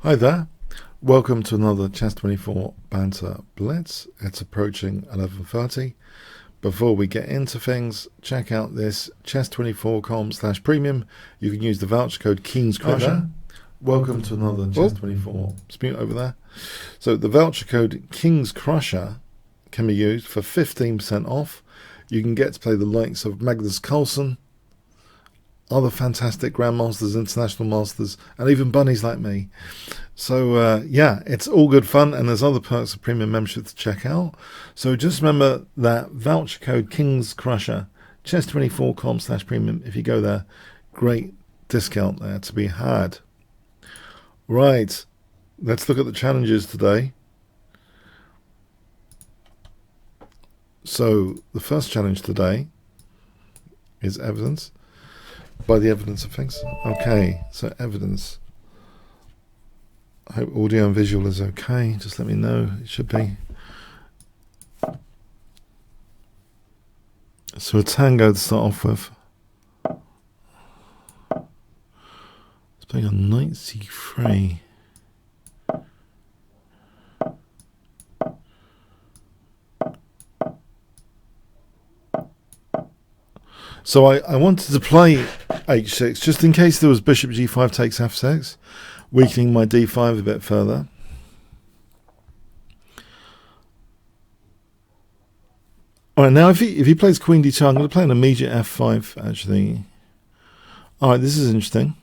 Hi there, welcome to another Chess24 Banter Blitz. It's approaching 11:30. Before we get into things, check out this chess24.com/premium. You can use the voucher code Kingscrusher. Welcome to another Chess24. Mute over there. So the voucher code Kingscrusher can be used for 15% off. You can get to play the likes of Magnus Carlsen, other fantastic grandmasters, international masters, and even bunnies like me. So yeah, it's all good fun, and there's other perks of premium membership to check out. So just remember that voucher code Kingscrusher, chess24.com/premium. If you go there, great discount there to be had. Right, let's look at the challenges today. So the first challenge today is evidence. By the evidence of things. Okay, so evidence. I hope audio and visual is okay. Just let me know. It should be. So a tango to start off with. Let's play on knight c3. So I wanted to play h6 just in case there was bishop g5 takes f6, weakening my d5 a bit further. Alright, now if he plays queen d2, I'm going to play an immediate f5 actually. Alright, this is interesting.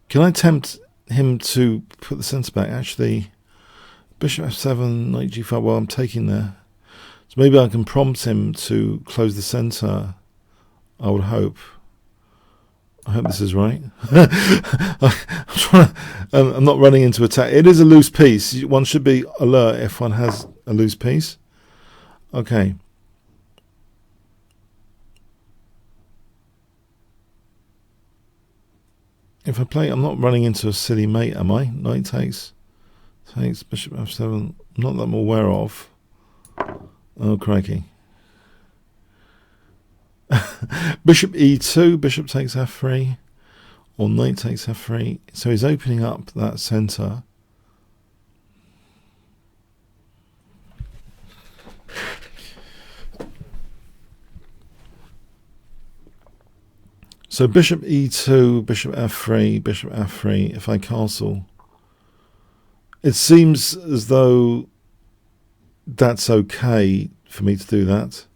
Can I tempt him to put the centre back? Actually, bishop f7, knight g5, well I'm taking there. So maybe I can prompt him to close the centre, I would hope. I hope this is right. I'm not running into attack. It is a loose piece. One should be alert if one has a loose piece. Okay. If I play, I'm not running into a silly mate, am I? Knight takes bishop f7. Not that I'm aware of. Oh, crikey. Bishop e2, bishop takes f3, or knight takes f3. So he's opening up that centre. So bishop e2, bishop f3, bishop f3, if I castle. It seems as though that's okay for me to do that.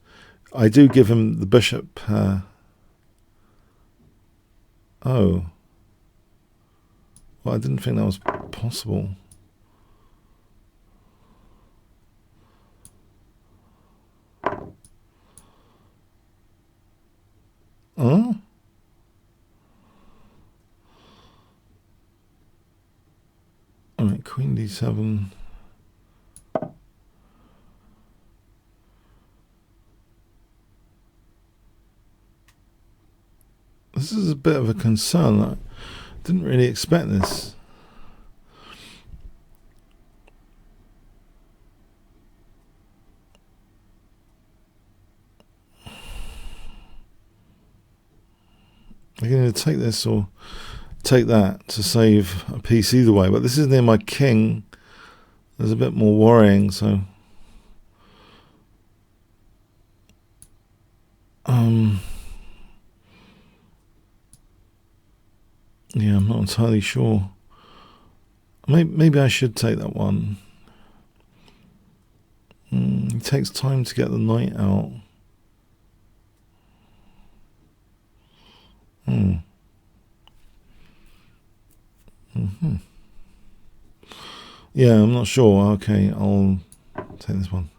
I do give him the bishop. Oh. Well, I didn't think that was possible. Oh? Alright, queen d7. This is a bit of a concern. I didn't really expect this. I'm going to take this or take that to save a piece either way. But this is near my king. There's a bit more worrying, so... yeah, I'm not entirely sure. Maybe I should take that one. It takes time to get the knight out. Yeah, I'm not sure. Okay, I'll take this one.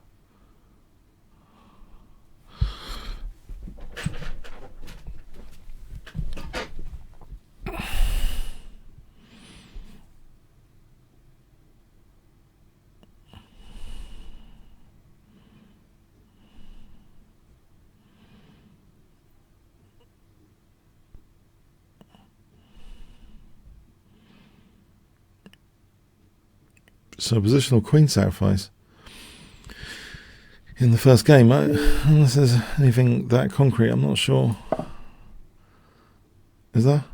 So positional queen sacrifice in the first game. Unless there's anything that concrete, I'm not sure. Is there?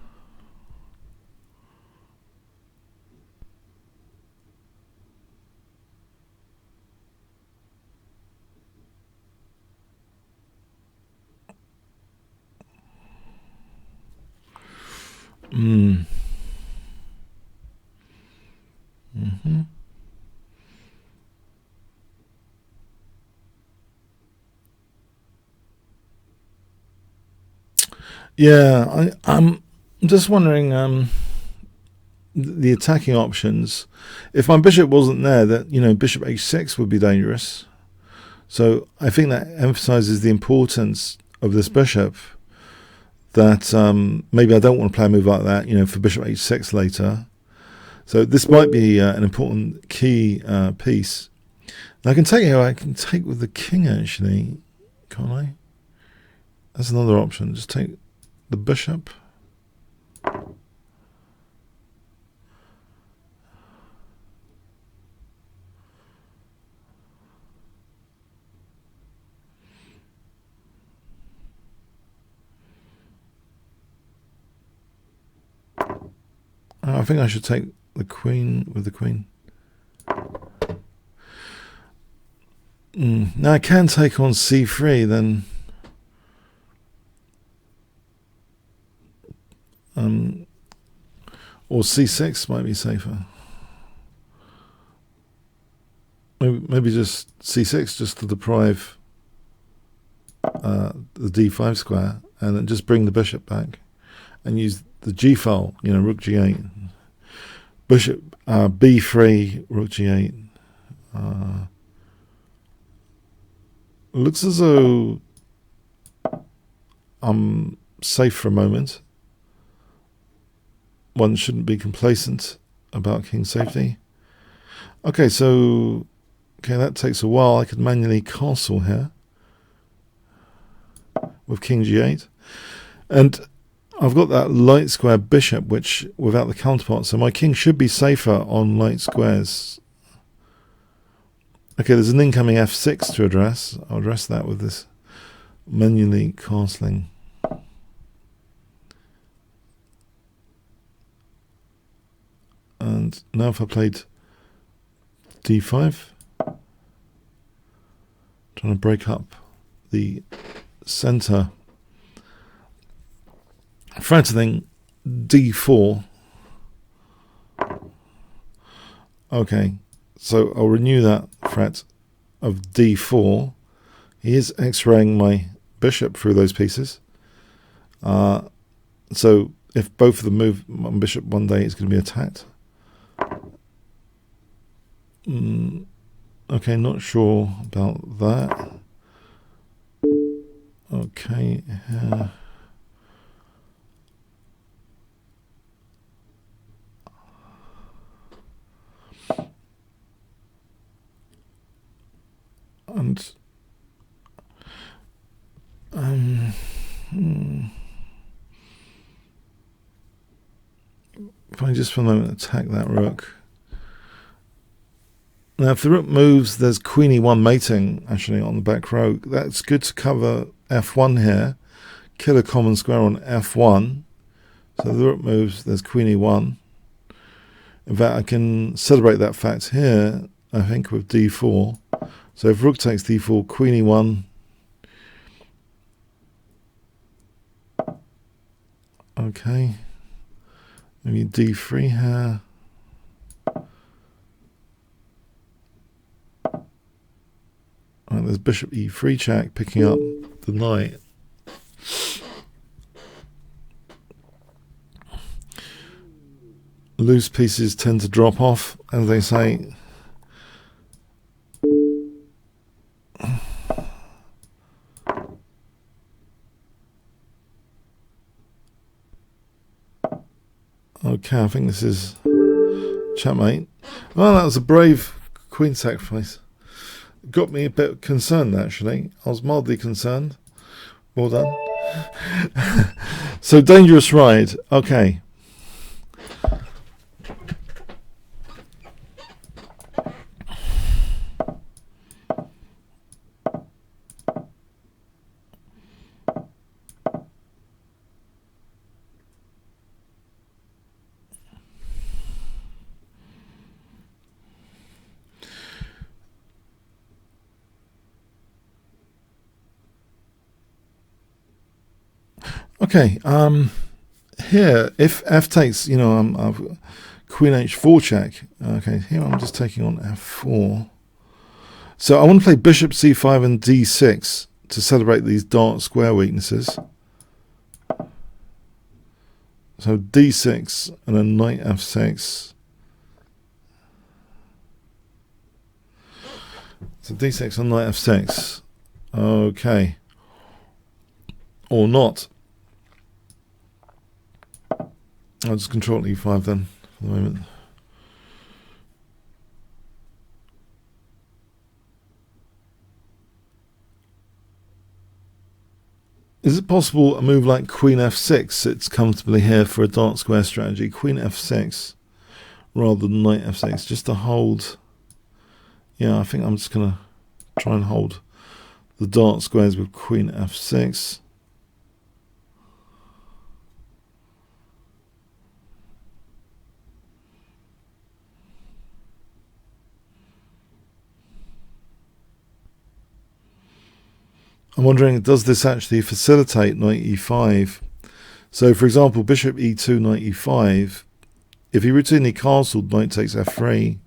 Mm. Yeah, I'm just wondering the attacking options. If my bishop wasn't there, that bishop h6 would be dangerous. So I think that emphasizes the importance of this bishop. That maybe I don't want to play a move like that, for bishop h6 later. So this might be an important key piece. Now I can take with the king actually, can't I? That's another option. Just take the bishop. I think I should take the queen with the queen. Now I can take on c3 then. Or c6 might be safer. Maybe just c6 just to deprive the d5 square, and then just bring the bishop back and use the g file, rook g8, bishop b3, rook g8. Looks as though I'm safe for a moment. One shouldn't be complacent about king safety. Okay, that takes a while. I could manually castle here with king g8. And I've got that light square bishop, which without the counterpart, so my king should be safer on light squares. Okay, there's an incoming f6 to address. I'll address that with this manually castling. And now if I played d5, trying to break up the center, threatening d4. Okay, so I'll renew that threat of d4. He is x-raying my bishop through those pieces. So if both of them move my bishop one day, it's going to be attacked. Okay, not sure about that. Okay. And if I just for a moment attack that rook. Now, if the rook moves, there's queen e1 mating actually on the back row. That's good to cover f1 here. Kill a common square on f1. So the rook moves, there's queen e1. In fact, I can celebrate that fact here, I think, with d4. So if rook takes d4, queen e1. Okay. Maybe d3 here. Right, there's bishop e3 check, picking up the knight. Loose pieces tend to drop off, as they say. Okay, I think this is checkmate. Well, that was a brave queen sacrifice. Got me a bit concerned, actually. I was mildly concerned. Well done. So, dangerous ride. Okay. Okay, here, if f takes, you know, I've queen h4 check. Okay, here I'm just taking on f4. So I want to play bishop c5 and d6 to celebrate these dark square weaknesses. So d6 and then knight f6. So d6 and knight f6. Okay. Or not. I'll just control e5 then for the moment. Is it possible a move like queen f6 sits comfortably here for a dark square strategy? Queen f6 rather than knight f6, just to hold. Yeah, I think I'm just going to try and hold the dark squares with queen f6. I'm wondering, does this actually facilitate knight e5? So, for example, bishop e2, knight e5. If he routinely castled, knight takes f3.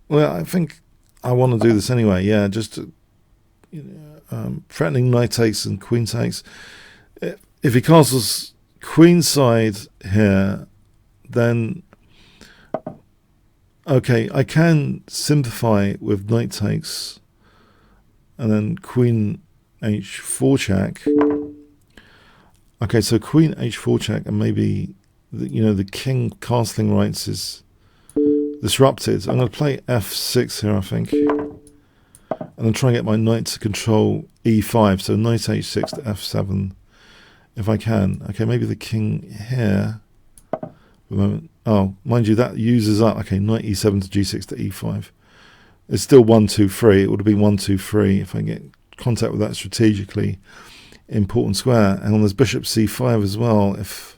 Well, I think I want to do this anyway. Yeah, just to, threatening knight takes and queen takes. If he castles queenside here, then okay, I can simplify with knight takes and then queen h4 check. Okay, so queen h4 check and maybe the king castling rights is disrupted. I'm going to play f6 here, I think, and then try and get my knight to control e5. So knight h6 to f7 if I can. Okay, maybe the king here. For the moment. Oh, mind you, that uses up. Okay, knight e7 to g6 to e5. It's still 1, 2, 3. It would have been 1, 2, 3 if I get contact with that strategically important square. And on this bishop c5 as well. If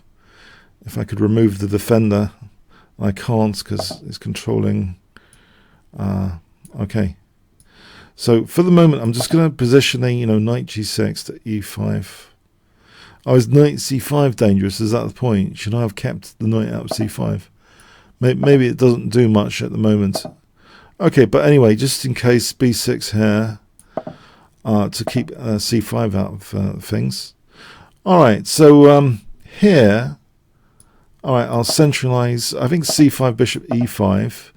I could remove the defender, I can't because it's controlling. Okay. So for the moment, I'm just going to position a knight g6 to e5. Oh, is knight c5 dangerous? Is that the point? Should I have kept the knight out of c5? Maybe it doesn't do much at the moment. Okay, but anyway, just in case, b6 here to keep c5 out of things. All right, so here, all right, I'll centralize. I think c5, bishop e5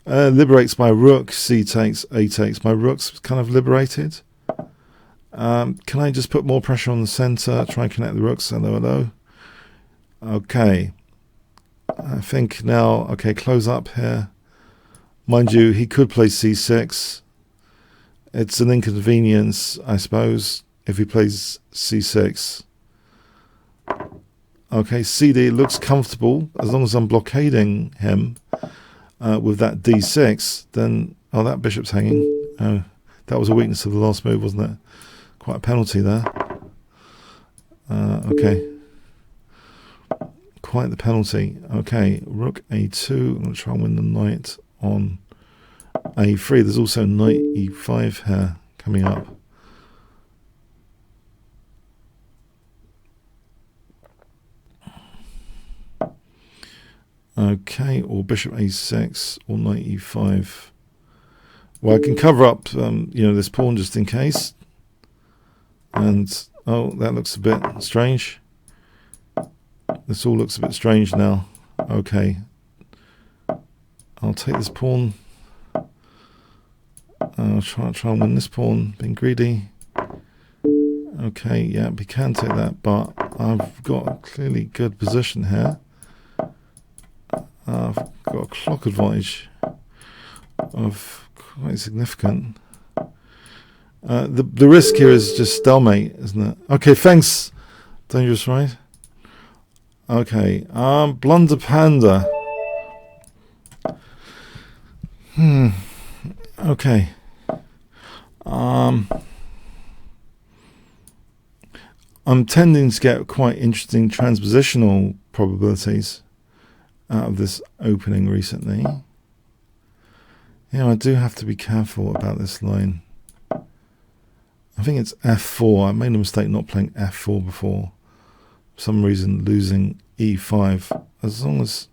liberates my rook. C takes, a takes. My rook's kind of liberated. Can I just put more pressure on the center? Try and connect the rooks. Hello. Okay. I think now, okay, close up here. Mind you, he could play c6. It's an inconvenience, I suppose, if he plays c6. Okay, cd looks comfortable. As long as I'm blockading him with that d6, then... Oh, that bishop's hanging. That was a weakness of the last move, wasn't it? Quite a penalty there. Okay. Quite the penalty. Okay, rook a2. I'm going to try and win the knight on a3. There's also knight e5 here coming up. Okay, or bishop a6 or knight e5. Well, I can cover up, this pawn just in case. And, oh, that looks a bit strange. This all looks a bit strange now. Okay. I'll take this pawn. I'll try and win this pawn, being greedy. Okay, yeah, we can take that, but I've got a clearly good position here. I've got a clock advantage of quite significant. The risk here is just stalemate, isn't it? Okay, thanks. Dangerous, right? Okay, Blunder Panda. Okay. I'm tending to get quite interesting transpositional probabilities out of this opening recently. I do have to be careful about this line. I think it's f4. I made a mistake not playing f4 before. For some reason, losing e5. As long as...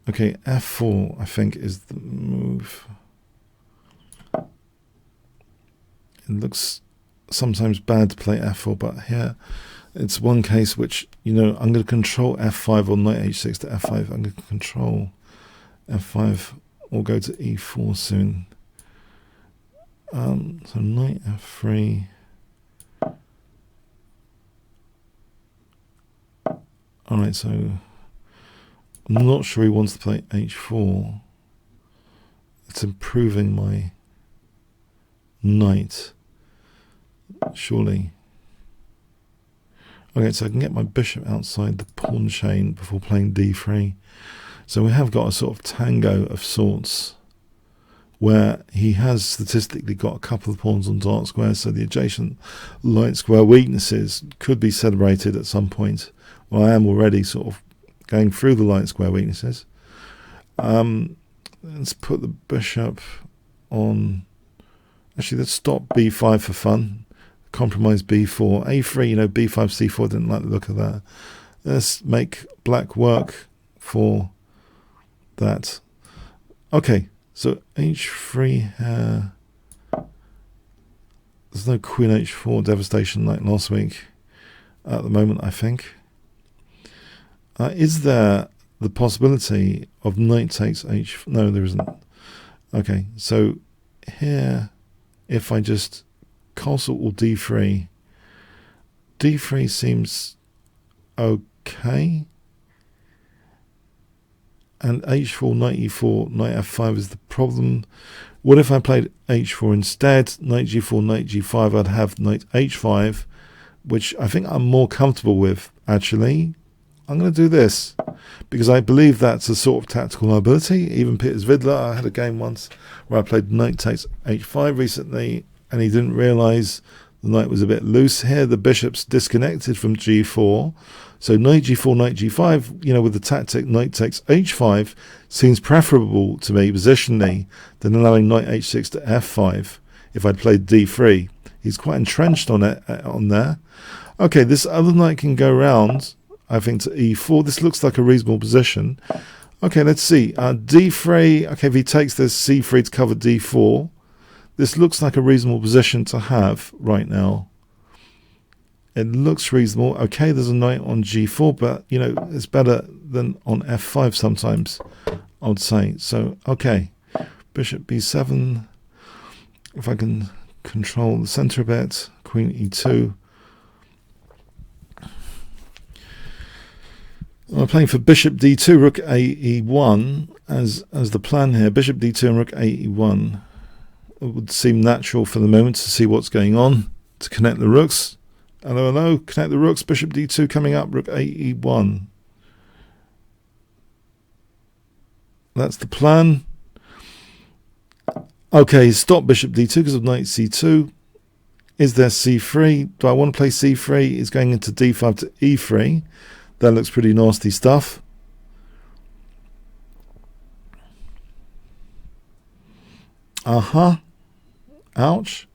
Okay, f4, I think, is the move. It looks sometimes bad to play f4, but here it's one case which, you know, I'm going to control f5 or knight h6 to f5. I'm going to control f5 or go to e4 soon. So knight f3. Alright, so I'm not sure he wants to play h4. It's improving my knight, surely. Okay, so I can get my bishop outside the pawn chain before playing d3. So we have got a sort of tango of sorts, where he has statistically got a couple of pawns on dark squares, so the adjacent light square weaknesses could be celebrated at some point. Well, I am already sort of going through the light square weaknesses. Let's put the bishop on... Actually, let's stop b5 for fun. Compromise b4. a3, you know, b5, c4, didn't like the look of that. Let's make black work for that. Okay. So h3 here, there's no queen h4 devastation like last week at the moment, I think. Is there the possibility of knight takes h... No, there isn't. Okay, so here, if I just castle or d3, d3 seems okay. And h4, knight e4, knight f5 is the problem. What if I played h4 instead? Knight g4, knight g5, I'd have knight h5, which I think I'm more comfortable with, actually. I'm going to do this, because I believe that's a sort of tactical liability. Even Peters Vidler, I had a game once where I played knight takes h5 recently, and he didn't realise the knight was a bit loose here. The bishop's disconnected from g4. So knight g4, knight g5, you know, with the tactic knight takes h5 seems preferable to me positionally than allowing knight h6 to f5 if I'd played d3. He's quite entrenched on it on there. Okay, this other knight can go round, I think, to e4. This looks like a reasonable position. Okay, let's see. d3, okay, if he takes this, c3 to cover d4. This looks like a reasonable position to have right now. It looks reasonable. Okay, there's a knight on g4, but, you know, it's better than on f5 sometimes, I would say. So, okay, bishop b7. If I can control the center a bit, queen e2. I'm playing for bishop d2, rook a e1 as the plan here. Bishop d2 and rook a e1. It would seem natural for the moment to see what's going on, to connect the rooks. Hello, hello, connect the rooks, bishop d2 coming up, rook a e1. That's the plan. Okay, stop bishop d2 because of knight c2. Is there c3? Do I want to play c3? He's going into d5 to e3. That looks pretty nasty stuff. Ouch.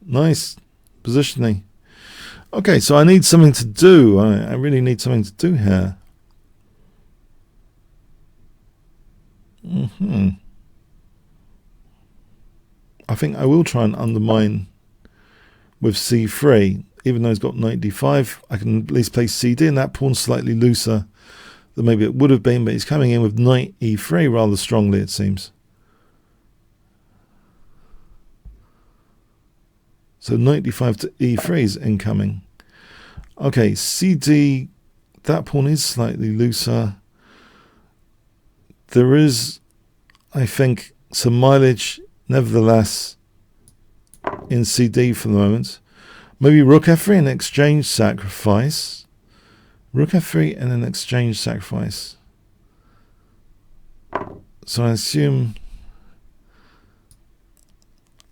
Nice positioning. Okay, so I need something to do. I really need something to do here. I think I will try and undermine with c3. Even though he's got knight d5, I can at least play cd, and that pawn's slightly looser than maybe it would have been, but he's coming in with knight e3 rather strongly, it seems. So knight d5 to e3 is incoming. Okay, cd, that pawn is slightly looser. There is, I think, some mileage, nevertheless, in cd for the moment. Maybe rook f3 and exchange sacrifice. Rook f3 and an exchange sacrifice. So I assume...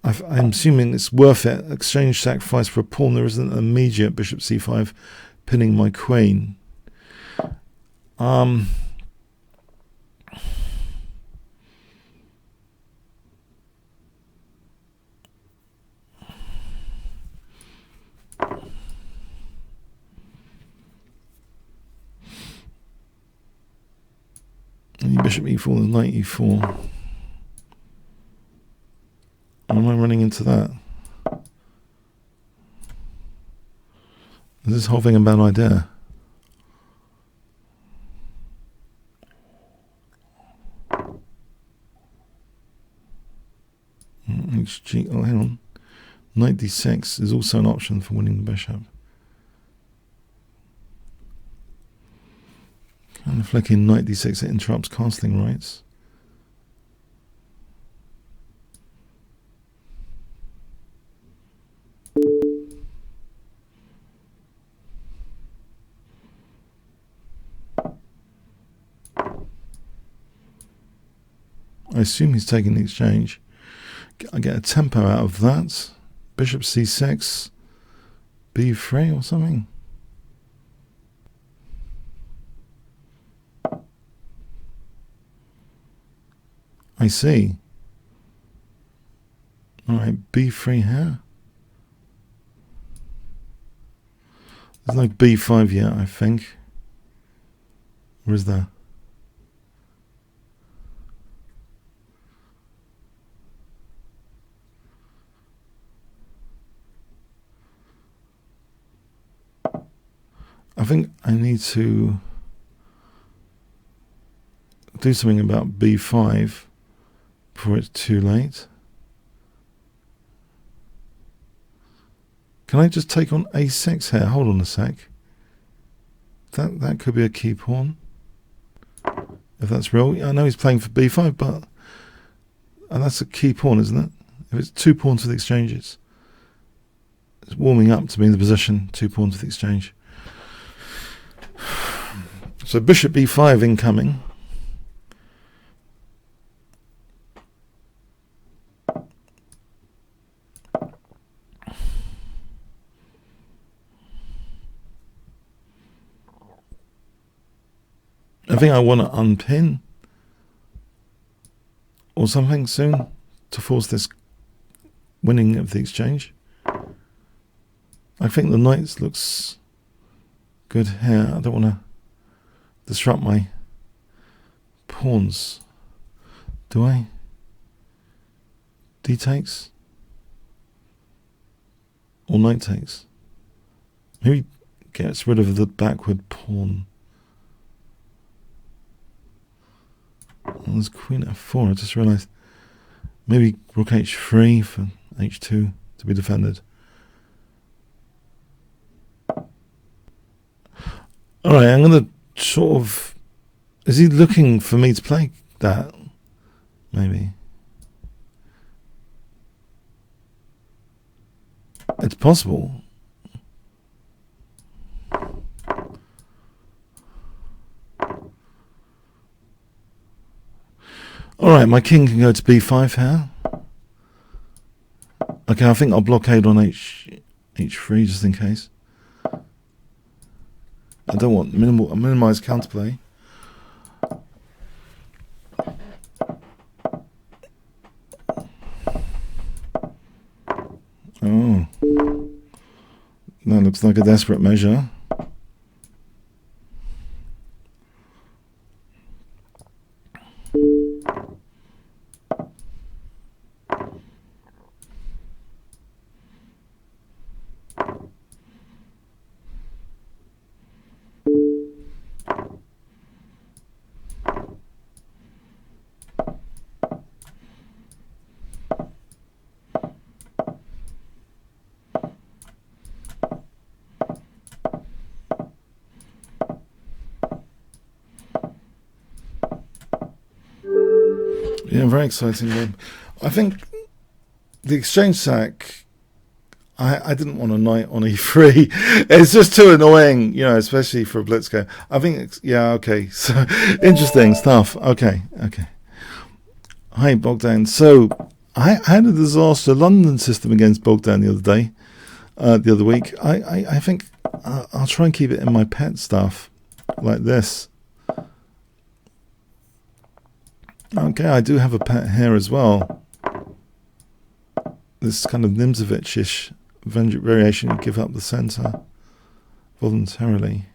I'm assuming it's worth it. Exchange sacrifice for a pawn. There isn't an immediate bishop c5 pinning my queen. And bishop e4, there's knight e4. Am I running into that? Is this whole thing a bad idea? HG, oh hang on. Knight d6 is also an option for winning the bishop. Kind of flicking knight d6, it interrupts castling rights. I assume he's taking the exchange. I get a tempo out of that. Bishop c6, b3 or something. I see. Alright, b3 here. There's no b5 yet, I think. Or is there? I think I need to do something about b5 before it's too late. Can I just take on a6 here? Hold on a sec. That could be a key pawn. If that's real. I know he's playing for b5, but that's a key pawn, isn't it? If it's 2 pawns for the exchanges. It's warming up to be in the position, 2 pawns for the exchange. So bishop b5 incoming. I think I want to unpin or something soon to force this winning of the exchange. I think the knight looks good here. I don't want to disrupt my pawns. Do I? D takes? Or knight takes? Maybe gets rid of the backward pawn. Well, there's queen f4. I just realised maybe rook h3 for h2 to be defended. Alright, I'm going to sort of... Is he looking for me to play that? Maybe. It's possible. Alright, my king can go to b5 here. Okay, I think I'll blockade on h3 just in case. I don't want minimize counterplay. Oh, that looks like a desperate measure. Yeah, very exciting game. I think the exchange sack, I didn't want a knight on e3. It's just too annoying, you know, especially for a blitz game. I think, yeah, okay. So, interesting stuff. Okay. Hi, Bogdan. So, I had a disaster London system against Bogdan the other day, the other week. I think I'll try and keep it in my pet stuff, like this. Okay, I do have a pet here as well. This kind of Nimzovich-ish variation, you give up the center voluntarily.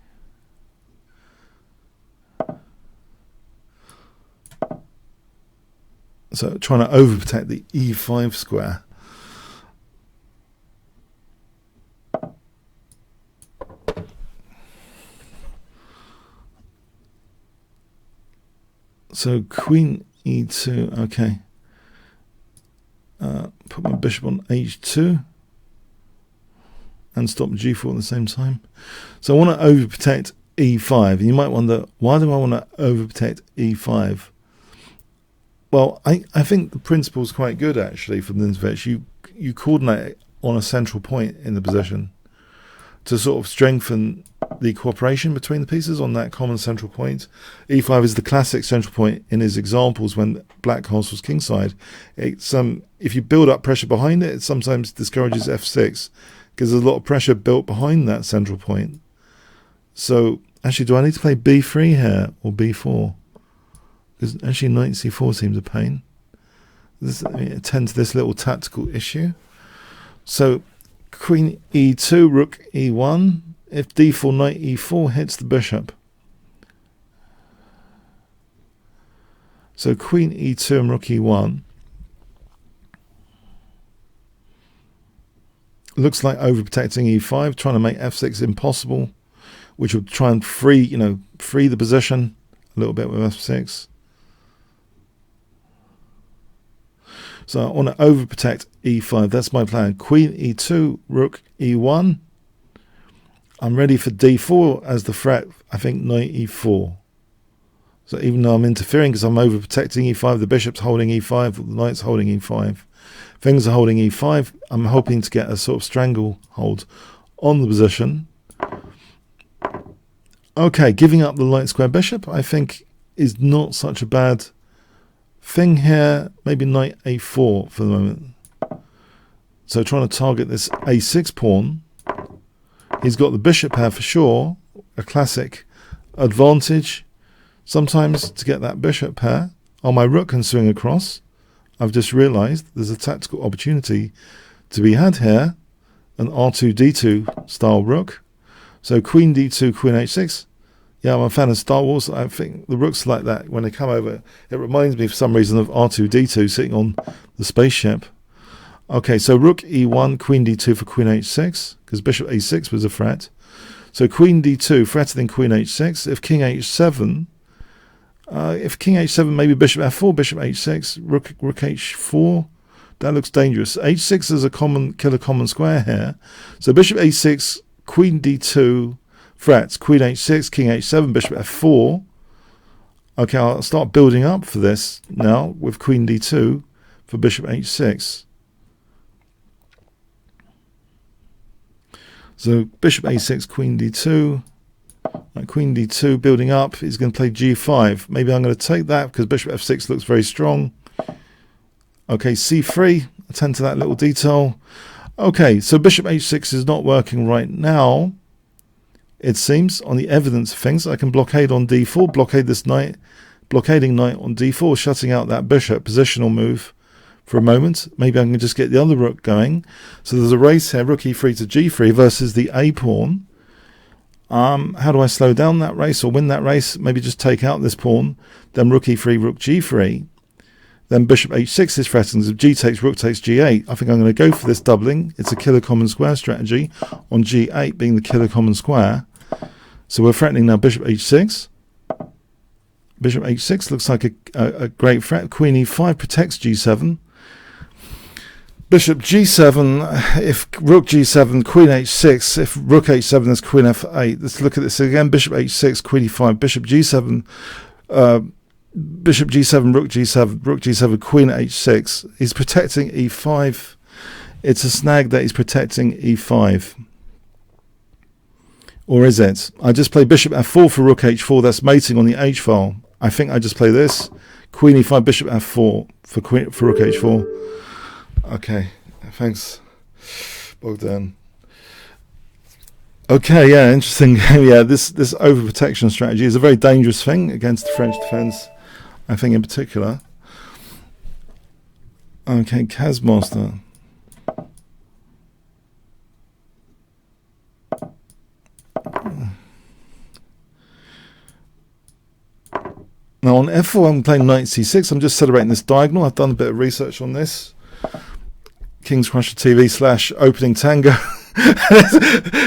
So trying to overprotect the e5 square. So queen e2, okay. Put my bishop on h2 and stop g4 at the same time. So I want to overprotect e5. And you might wonder, why do I want to overprotect e5? Well, I think the principle is quite good, actually, from this interface. You coordinate on a central point in the position to sort of strengthen the cooperation between the pieces on that common central point. e5 is the classic central point in his examples when black castles kingside. If you build up pressure behind it, it sometimes discourages f6 because there's a lot of pressure built behind that central point. So, actually, do I need to play b3 here or b4? Because actually knight c4 seems a pain. Attend to this little tactical issue. So queen e2, rook e1. If d4, knight e4 hits the bishop. So queen e2 and rook e1. Looks like overprotecting e5, trying to make f6 impossible, which would try and free the position a little bit with f6. So I want to overprotect e5. That's my plan. Queen e2, rook e1. I'm ready for d4 as the threat. I think knight e4. So even though I'm interfering because I'm overprotecting e5, the bishop's holding e5, the knight's holding e5. Things are holding e5. I'm hoping to get a sort of stranglehold on the position. Okay, giving up the light square bishop, I think, is not such a bad thing here. Maybe knight a4 for the moment. So trying to target this a6 pawn. He's got the bishop here for sure. A classic advantage sometimes to get that bishop pair. Oh, my rook can swing across. I've just realized there's a tactical opportunity to be had here. An r2 d2 style rook. So queen d2, queen h6. Yeah, I'm a fan of Star Wars. I think the rooks like that, when they come over, it reminds me for some reason of R2-D2 sitting on the spaceship. Okay, so rook e1, queen d2 for queen h6, because bishop a6 was a threat. So queen d2, threatening queen h6. If king h7, maybe bishop f4, bishop h6, rook h4. That looks dangerous. h6 is a killer common square here. So bishop a6, queen d2, threats, queen h6, king h7, bishop f4. Okay, I'll start building up for this now with queen d2 for bishop h6. So bishop a6, queen d2, queen d2, building up. He's going to play g5. Maybe I'm going to take that because bishop f6 looks very strong. Okay, c3, attend to that little detail. Okay, so bishop h6 is not working right now. It seems, on the evidence of things, I can blockade on d4, blockade this knight, blockading knight on d4, shutting out that bishop, positional move for a moment. Maybe I can just get the other rook going. So there's a race here, rook e3 to g3 versus the a pawn. How do I slow down that race or win that race? Maybe just take out this pawn, then rook e3, rook g3. Then bishop h6 is threatened. If g takes, rook takes g8. I think I'm going to go for this doubling. It's a killer common square strategy, on g8 being the killer common square. So we're threatening now bishop h6. Bishop h6 looks like a great threat. Queen e5 protects g7. Bishop g7, if rook g7, queen h6. If rook h7 is queen f8. Let's look at this again. Bishop h6, queen e5, bishop g7. Bishop g7, rook g7, queen h6. He's protecting e5. It's a snag that he's protecting e5. Or is it? I just play bishop f4 for rook h4. That's mating on the h file. I think I just play this. Queen e5, bishop f4 for rook h4. Okay, thanks, Bogdan. Okay, yeah, interesting. Yeah, this overprotection strategy is a very dangerous thing against the French defense, I think in particular. Okay, Kazmaster. Now on f4 I'm playing knight c6. I'm just celebrating this diagonal. I've done a bit of research on this. Kingscrusher TV / opening tango.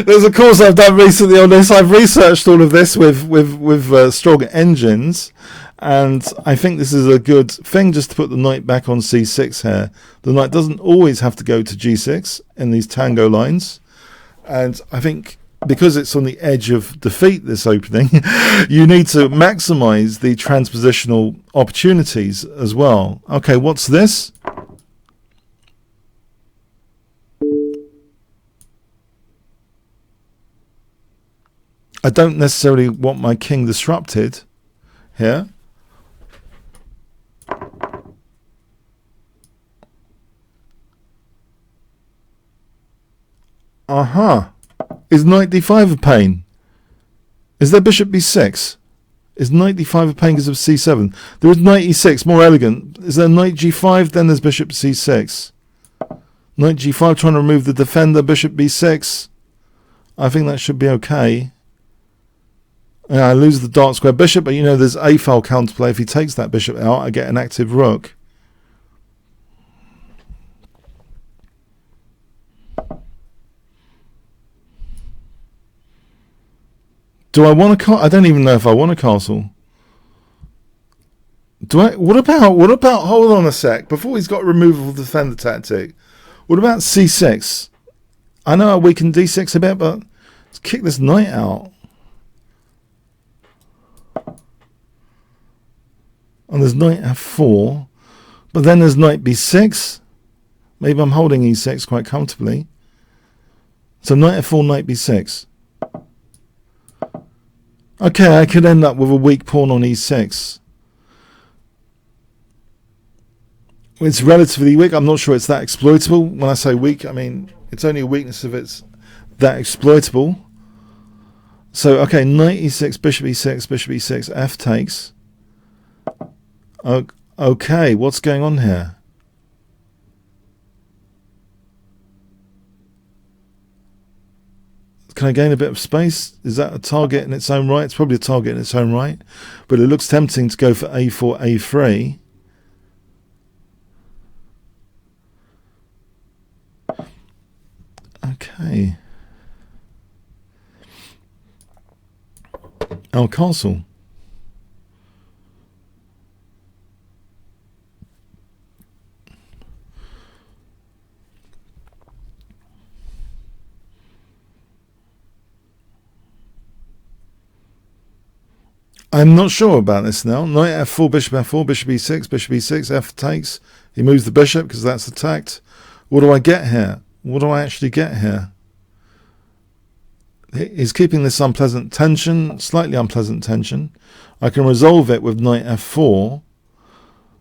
There's a course I've done recently on this. I've researched all of this with strong engines, and I think this is a good thing just to put the knight back on c6 here. The knight doesn't always have to go to g6 in these tango lines, and I think because it's on the edge of defeat, this opening, you need to maximize the transpositional opportunities as well. Okay, what's this? I don't necessarily want my king disrupted here. Is knight d5 a pain? Is there bishop b6? Is knight d5 a pain because of c7? There is knight e6, more elegant. Is there knight g5? Then there's bishop c6. Knight g5 trying to remove the defender, bishop b6. I think that should be okay. Yeah, I lose the dark square bishop, but you know there's a-file counterplay. If he takes that bishop out, I get an active rook. Do I want a castle? I don't even know if I want a castle. Do I? What about? Hold on a sec. Before he's got removable defender tactic. What about c6? I know I weakened d6 a bit, but let's kick this knight out. And there's knight f4, but then there's knight b6. Maybe I'm holding e6 quite comfortably. So knight f4, knight b6. Okay, I could end up with a weak pawn on e6. It's relatively weak. I'm not sure it's that exploitable. When I say weak, I mean it's only a weakness if it's that exploitable. So, okay, knight e6, bishop e6, f takes. Okay, what's going on here? Can I gain a bit of space? Is that a target in its own right? It's probably a target in its own right. But it looks tempting to go for a4, a3. Okay. Our castle. I'm not sure about this now. Knight f4, bishop e6, bishop e6, f takes. He moves the bishop because that's attacked. What do I get here? What do I actually get here? He's keeping this unpleasant tension, slightly unpleasant tension. I can resolve it with knight f4.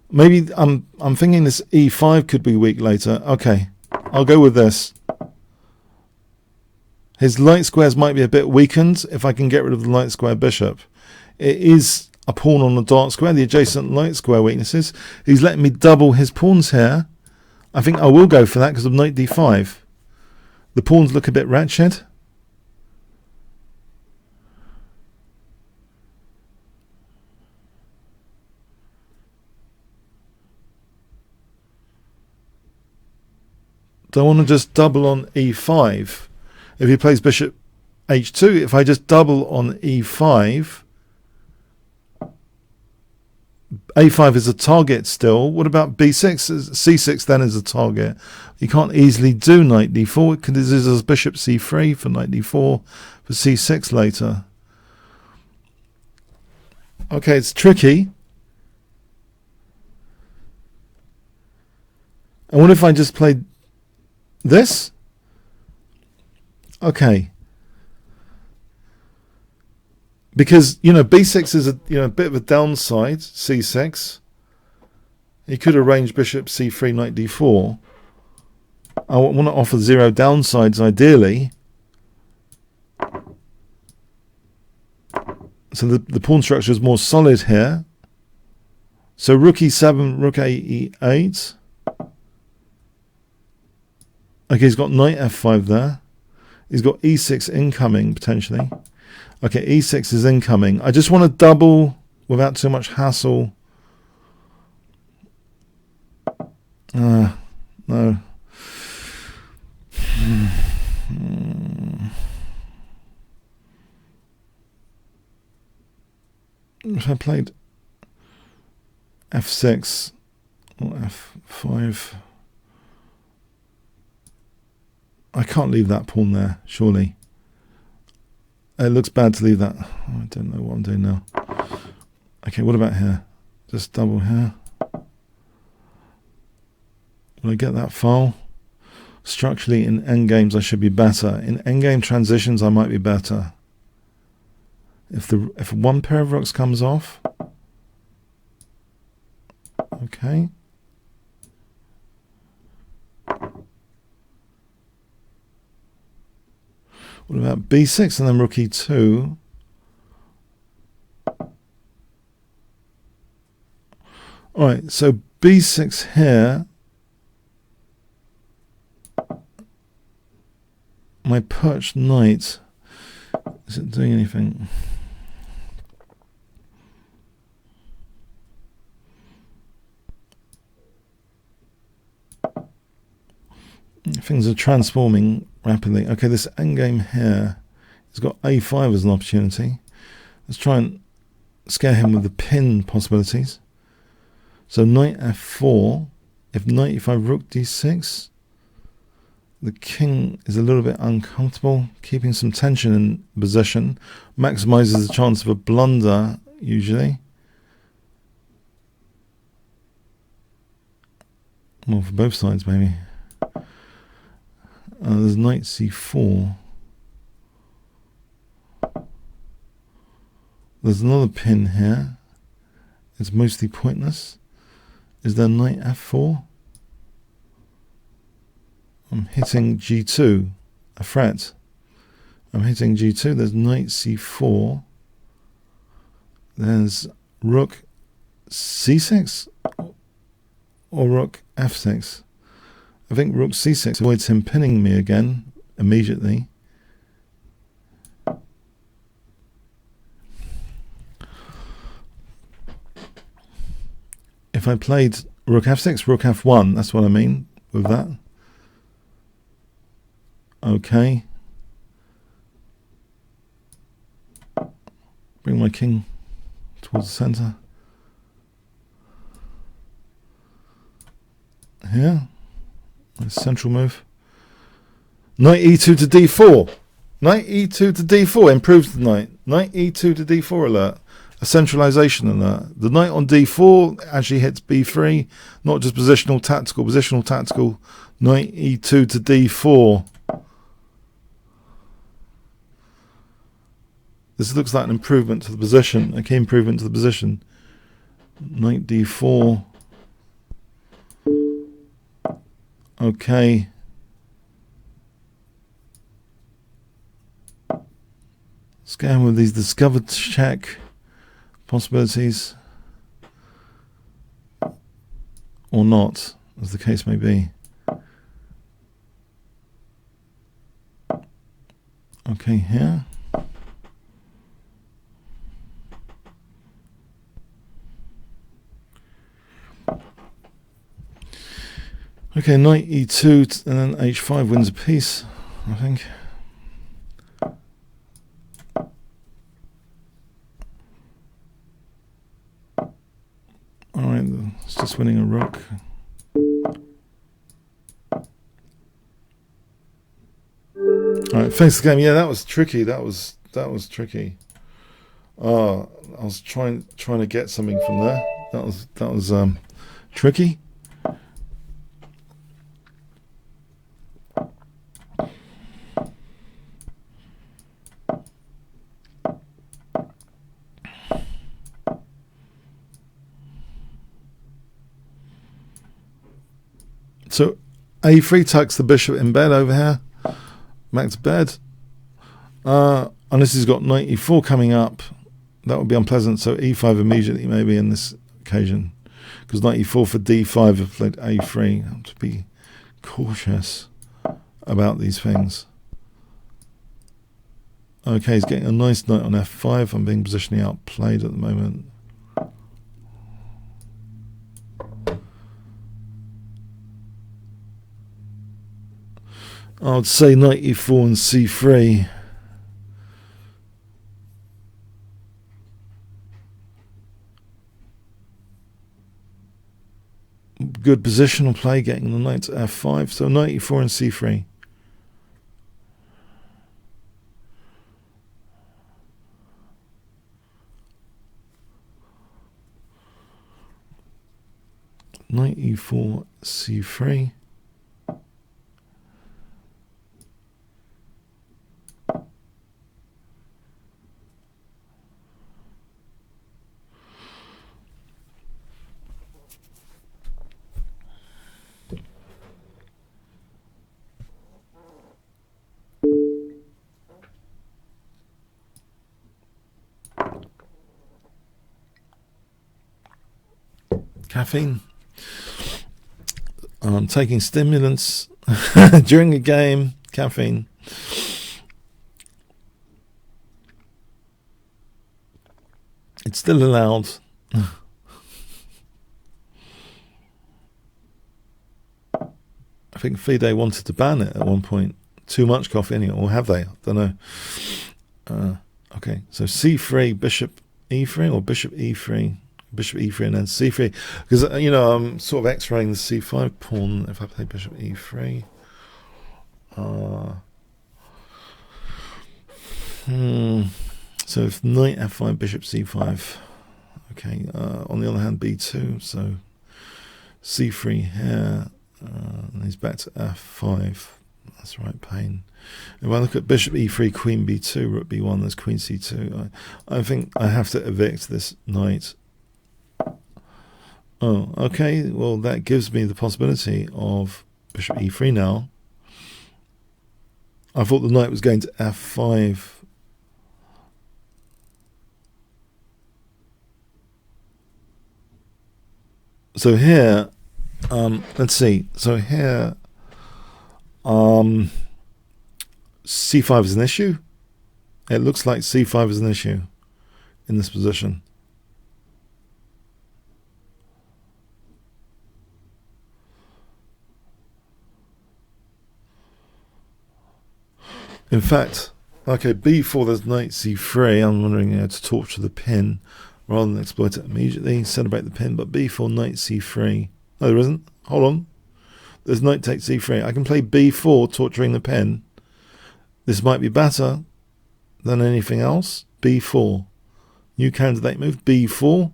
Maybe I'm thinking this e5 could be weak later. Okay, I'll go with this. His light squares might be a bit weakened if I can get rid of the light square bishop. It is a pawn on the dark square, the adjacent light square weaknesses. He's letting me double his pawns here. I think I will go for that because of knight d5. The pawns look a bit wretched. Do I want to just double on e5? If he plays bishop h2, if I just double on e5... a5 is a target still. What about b6? c6 then is a target. You can't easily do knight d4 because this is bishop c3 for knight d4 for c6 later. Okay, it's tricky. And what if I just played this? Okay. Because, you know, b6 is a bit of a downside, c6. You could arrange bishop c3, knight d4. I want to offer zero downsides, ideally. So the pawn structure is more solid here. So rook e7, rook a e8. Okay, he's got knight f5 there. He's got e6 incoming, potentially. Okay, e6 is incoming. I just want to double without too much hassle. No. If I played f6 or f5, I can't leave that pawn there, surely. It looks bad to leave that. Oh, I don't know what I'm doing now. Okay, what about here? Just double here. Will I get that file? Structurally, in endgames, I should be better. In endgame transitions, I might be better. If one pair of rooks comes off, okay. What about b6 and then rook e2? All right, so b6 here. My perched knight, is it doing anything? Things are transforming rapidly. Okay, this endgame here has got a5 as an opportunity. Let's try and scare him with the pin possibilities. So knight f4. If knight e5, rook d6. The king is a little bit uncomfortable, keeping some tension in position. Maximizes the chance of a blunder, usually. Well, for both sides, maybe. There's knight c4. There's another pin here. It's mostly pointless. Is there knight f4? I'm hitting g2, a threat. I'm hitting g2. There's knight c4. There's rook c6 or rook f6. I think rook c6 avoids him pinning me again immediately. If I played rook f6, rook f1, that's what I mean with that. Okay. Bring my king towards the center. Here. Nice central move. Knight e2 to d4. Knight e2 to d4 improves the knight. Knight e2 to d4 alert. A centralization alert. The knight on d4 actually hits b3. Not just positional, tactical. Positional, tactical. Knight e2 to d4. This looks like an improvement to the position. A key improvement to the position. Knight d4. Okay. Scan with these discovered check possibilities. Or not, as the case may be. Okay, here. Okay, knight e2 and then h5 wins a piece, I think. Alright, it's just winning a rook. Alright, face the game. Yeah, that was tricky. That was tricky. I was trying to get something from there. That was tricky. So a3 tucks the bishop in bed over here. Back to bed. Unless he's got knight e4 coming up, that would be unpleasant. So e5 immediately, maybe in this occasion, because knight e4 for d5 have played a3. I have to be cautious about these things. Okay, he's getting a nice knight on f5. I'm being positionally outplayed at the moment. I would say knight e4 and c3. Good positional play, getting the knight to f5. So knight e4 and c3. Knight e4, c3. Caffeine. I'm taking stimulants during a game. Caffeine. It's still allowed. I think FIDE wanted to ban it at one point. Too much coffee in it, or have they? I don't know. Okay, so c3, bishop e3, or bishop e3. Bishop e3 and then c3, because I'm sort of x-raying the c5 pawn if I play bishop e3. So if knight f5, bishop c5. Okay. On the other hand, b2. So c3 here. And he's back to f5. That's right, pain. If I look at bishop e3, queen b2, rook b1, there's queen c2. I think I have to evict this knight. Oh, okay. Well, that gives me the possibility of bishop e3 now. I thought the knight was going to f5. So here, let's see. So here, c5 is an issue. It looks like c5 is an issue in this position. In fact, okay, b4, there's knight c3. I'm wondering how to torture the pin rather than exploit it immediately. Celebrate the pin, but b4, knight c3. No, there isn't. Hold on. There's knight takes c3. I can play b4, torturing the pin. This might be better than anything else. b4. New candidate move, b4.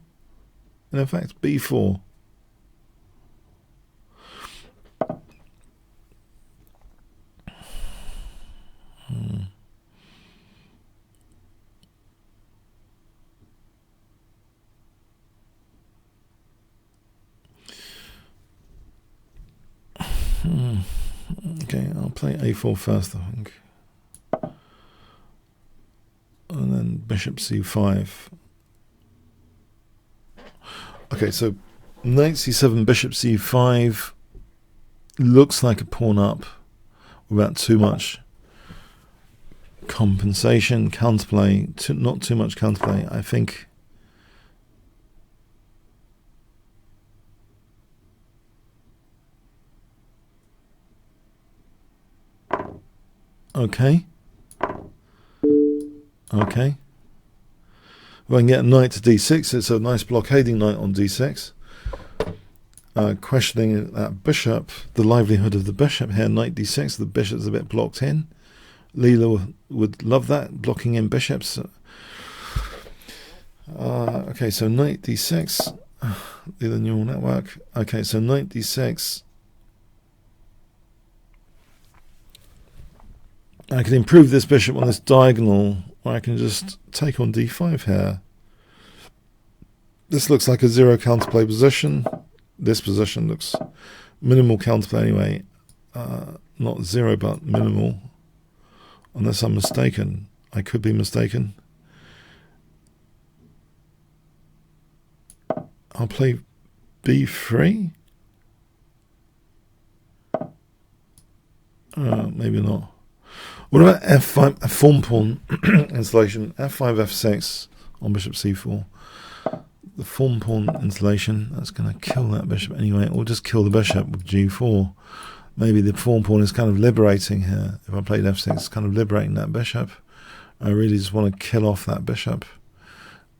And in fact, b4. Okay, I'll play a4 first, I think. And then bishop c5. Okay, so knight c7, bishop c5 looks like a pawn up without too much compensation, counterplay, not too much counterplay, I think. Okay. Okay. If I can get a knight to d6, it's a nice blockading knight on d6. Questioning that bishop, the livelihood of the bishop here, knight d6, the bishop's a bit blocked in. Leela would love that, blocking in bishops. Okay, so knight d6, the neural network. Okay, so knight d6. I can improve this bishop on this diagonal, or I can just take on d5 here. This looks like a zero counterplay position. This position looks minimal counterplay anyway. Not zero, but minimal. Unless I'm mistaken. I could be mistaken. I'll play b3. Maybe not. What about f5, a form pawn installation? f5, f6 on bishop c4. The form pawn installation, that's going to kill that bishop anyway. Or just kill the bishop with g4. maybe the pawn is kind of liberating here. If I played f6, it's kind of liberating that bishop. I really just want to kill off that bishop.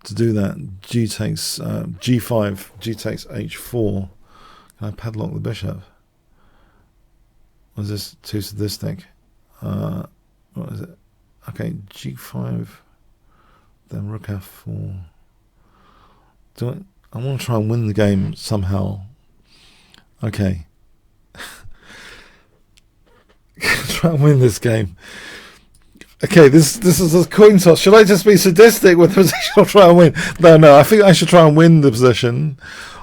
To do that, g takes g5, g takes h4. Can I padlock the bishop? Was this too sadistic? What is it? Okay, g5, then rook f4. I want to try and win the game somehow. Okay. Try and win this game. Okay, this is a coin toss. Should I just be sadistic with the position or try and win? No, I think I should try and win the position.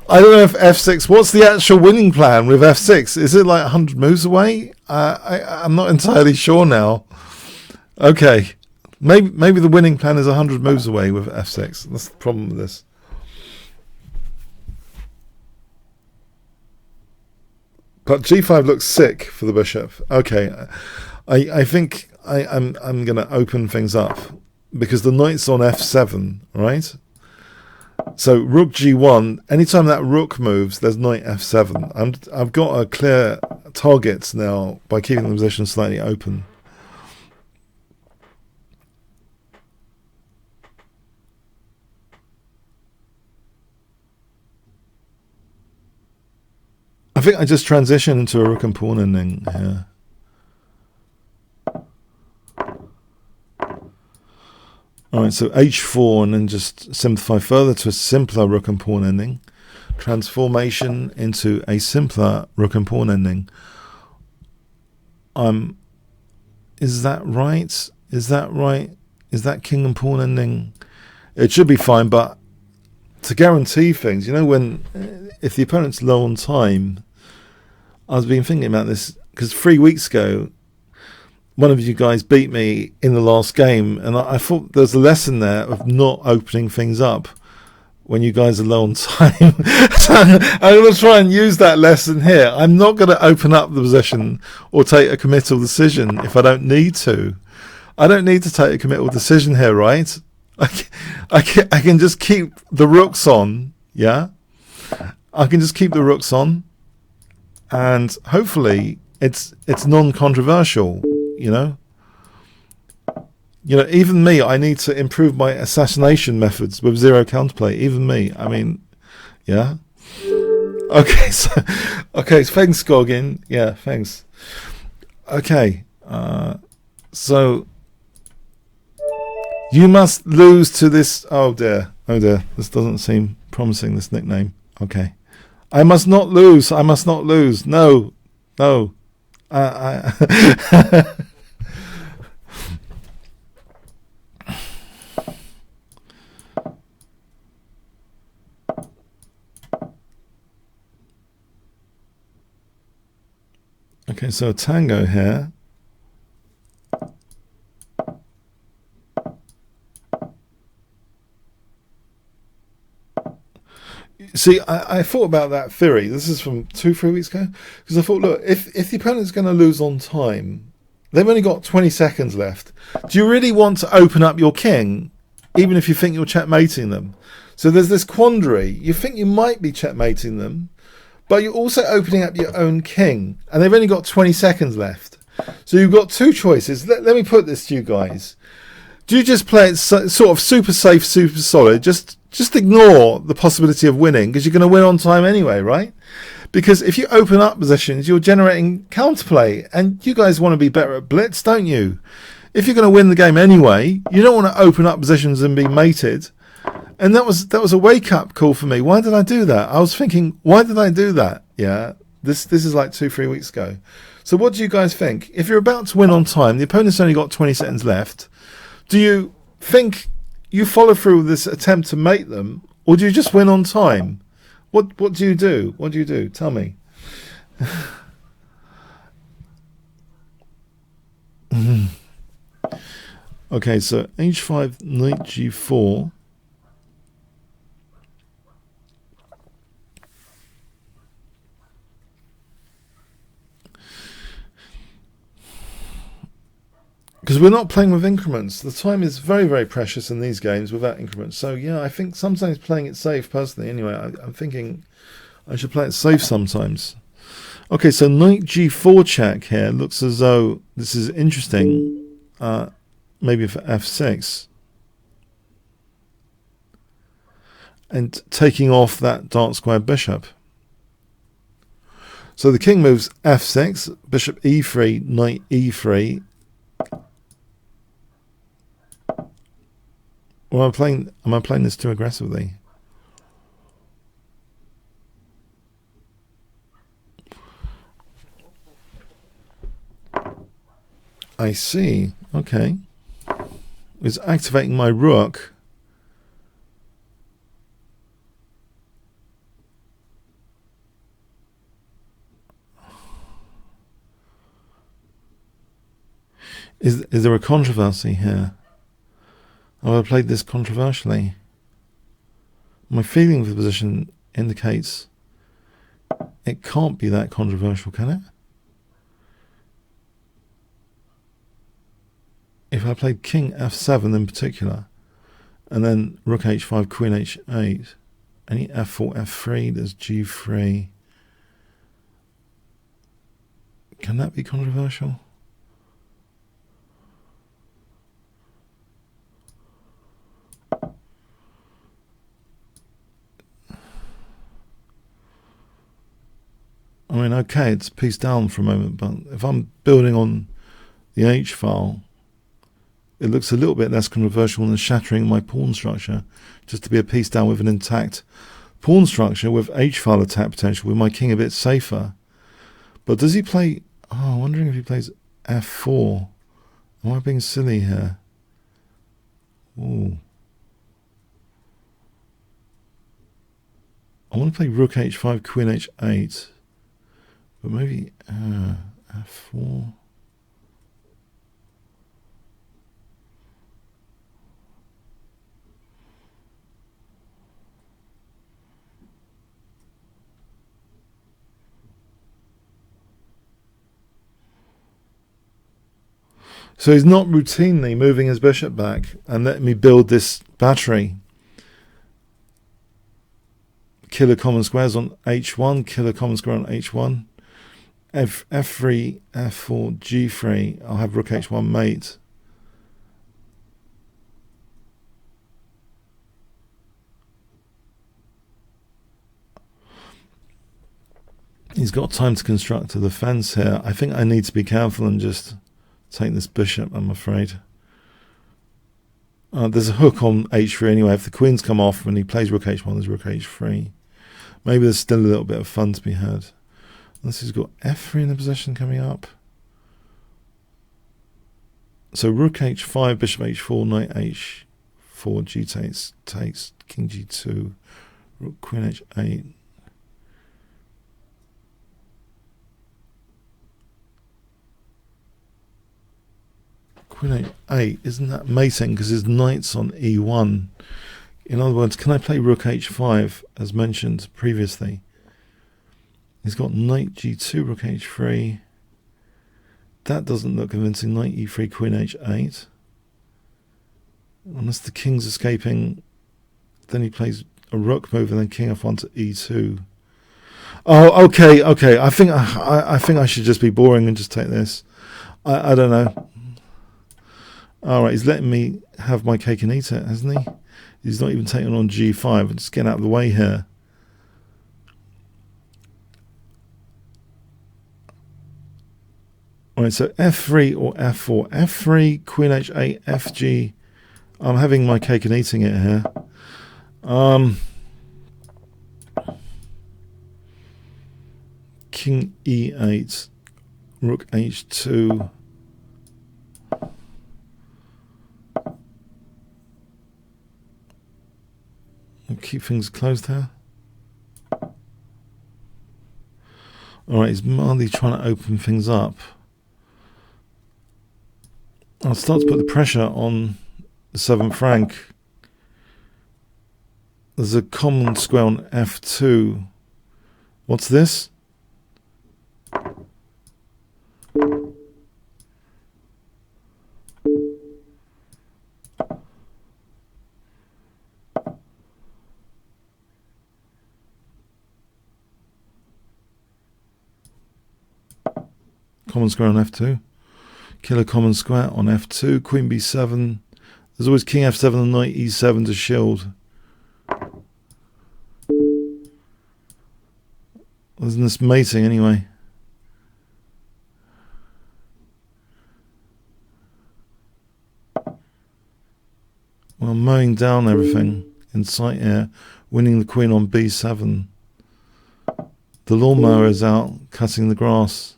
I don't know if f6, what's the actual winning plan with f6? Is it like 100 moves away? I'm not entirely sure now. Okay, maybe the winning plan is 100 moves away with f6. That's the problem with this. But g5 looks sick for the bishop. Okay, I think I'm going to open things up because the knight's on f7, right? So rook g1. Anytime that rook moves, there's knight f7. I've got a clear target now by keeping the position slightly open. I think I just transition into a rook and pawn ending here. Alright, so h4 and then just simplify further to a simpler rook and pawn ending. Transformation into a simpler rook and pawn ending. Is that right? Is that right? Is that king and pawn ending? It should be fine, but to guarantee things, you know, if the opponent's low on time, I've been thinking about this because 3 weeks ago, one of you guys beat me in the last game, and I thought there's a lesson there of not opening things up when you guys are low on time. So I'm going to try and use that lesson here. I'm not going to open up the position or take a committal decision if I don't need to. I don't need to take a committal decision here, right? I can just keep the rooks on, yeah? I can just keep the rooks on, and hopefully it's non-controversial. You know, even me, I need to improve my assassination methods with zero counterplay. Even me, I mean, yeah. Okay, so thanks, Goggin. Yeah, thanks. Okay, so you must lose to this. Oh dear, this doesn't seem promising. This nickname. Okay, I must not lose. No. Okay, so a tango here. See, I thought about that theory. This is from 2-3 weeks ago. Because I thought, look, if the opponent's going to lose on time, they've only got 20 seconds left. Do you really want to open up your king, even if you think you're checkmating them? So there's this quandary. You think you might be checkmating them, but you're also opening up your own king. And they've only got 20 seconds left. So you've got two choices. Let me put this to you guys. Do you just play it sort of super safe, super solid? Just ignore the possibility of winning because you're going to win on time anyway, right? Because if you open up positions, you're generating counterplay, and you guys want to be better at blitz, don't you? If you're going to win the game anyway, you don't want to open up positions and be mated. And that was a wake-up call for me. Why did I do that? I was thinking, why did I do that? Yeah, this is like 2-3 weeks ago. So what do you guys think? If you're about to win on time, the opponent's only got 20 seconds left. Do you think you follow through with this attempt to mate them, or do you just win on time? What do you do? What do you do? Tell me. Okay, so h5, knight g4. Because we're not playing with increments. The time is very, very precious in these games without increments. So, yeah, I think sometimes playing it safe, personally, anyway, I'm thinking I should play it safe sometimes. Okay, so knight g4 check here looks as though this is interesting. Maybe for f6. And taking off that dark square bishop. So the king moves f6, bishop e3, knight e3. Well, am I playing this too aggressively? I see. Okay. It's activating my rook. Is there a controversy here? Have I played this controversially? My feeling of the position indicates it can't be that controversial, can it? If I played king f7 in particular, and then rook h5, queen h8, any f4, f3, there's g3. Can that be controversial? I mean, okay, it's piece down for a moment, but if I'm building on the H file, it looks a little bit less controversial than shattering my pawn structure, just to be a piece down with an intact pawn structure with H file attack potential, with my king a bit safer. But does he play... Oh, I'm wondering if he plays f4. Am I being silly here? Ooh. I want to play rook h5, queen h8. But maybe f4. So he's not routinely moving his bishop back and letting me build this battery. Killer common squares on h1, killer common square on h1. f3, f4, g3. I'll have rook h1 mate. He's got time to construct a defense here. I think I need to be careful and just take this bishop, I'm afraid. There's a hook on h3 anyway. If the queens come off when he plays rook h1, there's rook h3. Maybe there's still a little bit of fun to be had. Unless he's got f3 in the position coming up. So rook h5, bishop h4, knight h4, g takes, king g2, rook queen h8. Queen h8, isn't that mating because his knight's on e1? In other words, can I play rook h5 as mentioned previously? He's got knight g2, rook h3. That doesn't look convincing. Knight e3, queen h8. Unless the king's escaping, then he plays a rook move and then king f1 to e2. Oh, okay. I think I should just be boring and just take this. I don't know. All right, he's letting me have my cake and eat it, hasn't he? He's not even taking on g5. I'm just getting out of the way here. All right, so f3 or f4. f3, queen h8, fg. I'm having my cake and eating it here. King e8, rook h2. I'll keep things closed here. All right, he's mildly trying to open things up. I'll start to put the pressure on the 7th rank. There's a common square on f2. What's this? Common square on f2. Killer common square on f2. Queen b7. There's always king f7 and knight e7 to shield. Isn't this mating anyway? Well, mowing down everything in sight here, winning the queen on b7. The lawnmower is out, cutting the grass.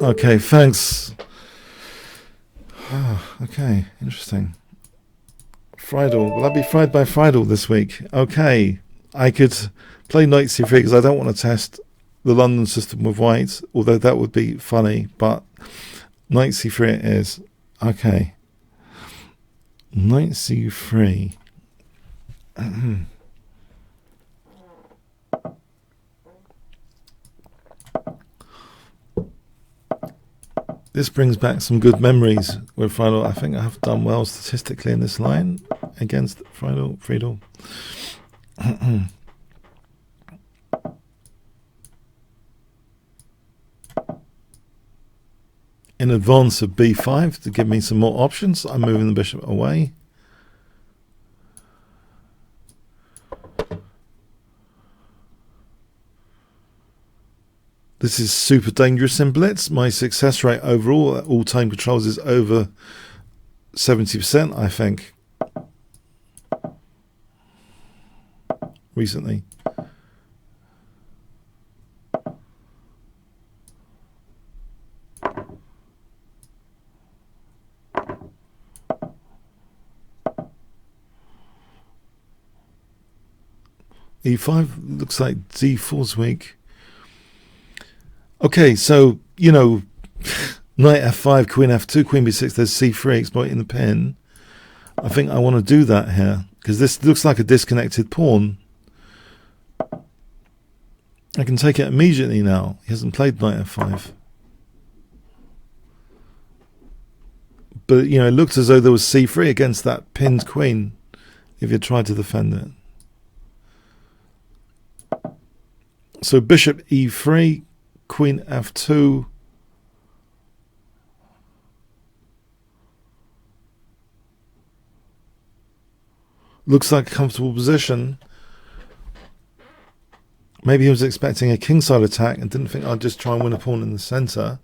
Okay, thanks. Okay, interesting. Friedel. Will I be fried by Friedel this week? Okay, I could play knight c3 because I don't want to test the London system with white, although that would be funny, but knight c3 it is. Okay. Knight c3. This brings back some good memories with Friedel. I think I have done well statistically in this line against Friedel. In advance of b5 to give me some more options, I'm moving the bishop away. This is super dangerous in Blitz. My success rate overall at all time controls is over 70%, I think, recently. E5 looks like d4's weak. Okay, so, you know, knight f5, queen f2, queen b6, there's c3 exploiting the pin. I think I want to do that here, because this looks like a disconnected pawn. I can take it immediately now. He hasn't played knight f5. But, you know, it looked as though there was c3 against that pinned queen, if you tried to defend it. So bishop e3, queen f2. Looks like a comfortable position. Maybe he was expecting a kingside attack and didn't think I'd just try and win a pawn in the center.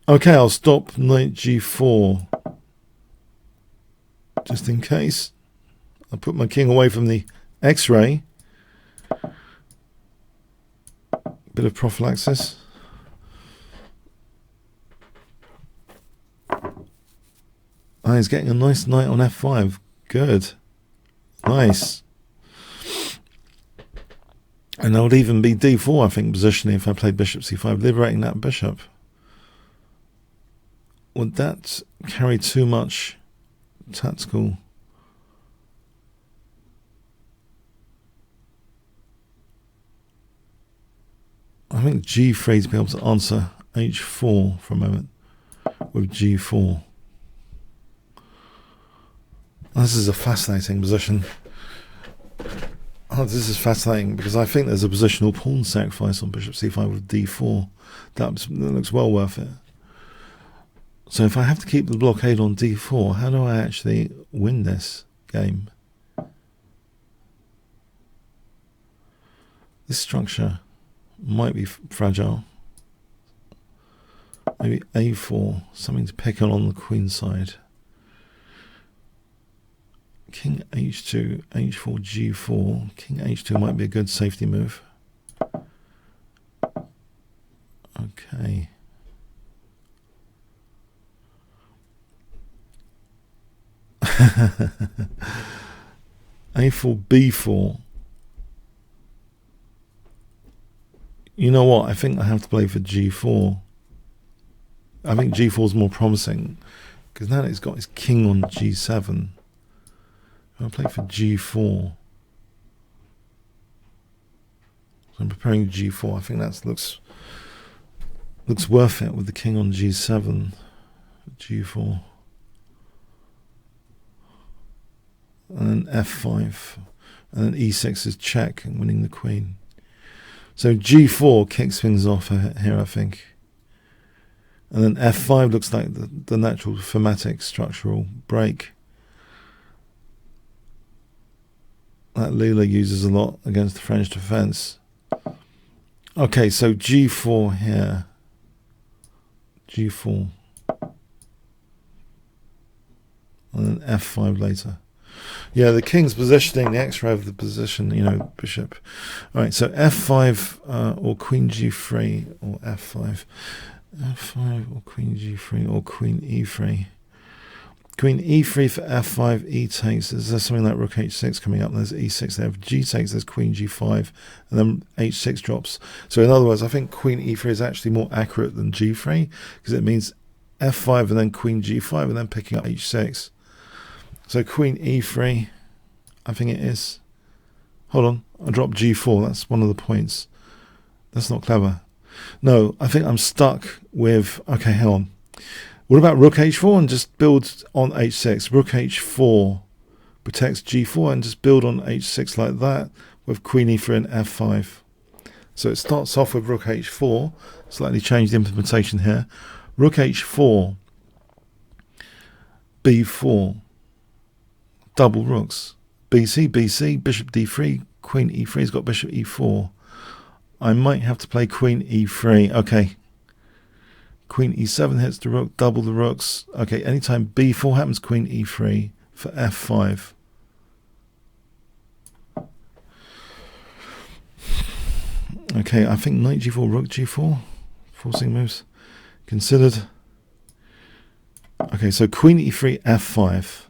Okay, I'll stop knight g4. Just in case. I'll put my king away from the X-ray. Bit of prophylaxis. Oh, he's getting a nice knight on f5. Good. Nice. And that would even be d4, I think, positionally, if I played bishop c5, liberating that bishop. Would that carry too much tactical? I think g3 to be able to answer h4 for a moment with g4. This is a fascinating position. Oh, this is fascinating because I think there's a positional pawn sacrifice on bishop c5 with d4. That looks well worth it. So if I have to keep the blockade on d4, how do I actually win this game? This structure might be fragile. Maybe a4, something to pick on the queen side. King h2, h4, g4. King h2 might be a good safety move. Okay. a4, b4. You know what? I think I have to play for g4. I think g4 is more promising because now it's got his king on g7. I'll play for g4. So I'm preparing g4. I think that looks worth it with the king on g7. g4. And then f5. and then e6 is check and winning the queen. So g4 kicks things off here, I think. And then f5 looks like the natural thematic structural break that Lula uses a lot against the French defense. Okay, so g4 here. G4. And then f5 later. Yeah, the king's positioning, the x-ray of the position, you know, bishop. All right, so f5 or queen g3 or f5. f5 or queen g3 or queen e3. Queen e3 for f5, e takes. Is there something like rook h6 coming up? There's e6 there. If g takes, there's queen g5, and then h6 drops. So in other words, I think queen e3 is actually more accurate than g3, because it means f5 and then queen g5 and then picking up h6. So queen e3, I think it is. Hold on, I dropped g4. That's one of the points. That's not clever. No, I think I'm stuck with... Okay, hang on. What about rook h4 and just build on h6? Rook h4 protects g4 and just build on h6 like that with queen e3 and f5. So it starts off with rook h4. Slightly change the implementation here. Rook h4, b4, double rooks. bc, bc, bishop d3, queen e3's got bishop e4. I might have to play queen e3. Okay. Queen e7 hits the rook, double the rooks. Okay, anytime b4 happens, queen e3 for f5. Okay, I think knight g4, rook g4. Forcing moves considered. Okay, so queen e3, f5.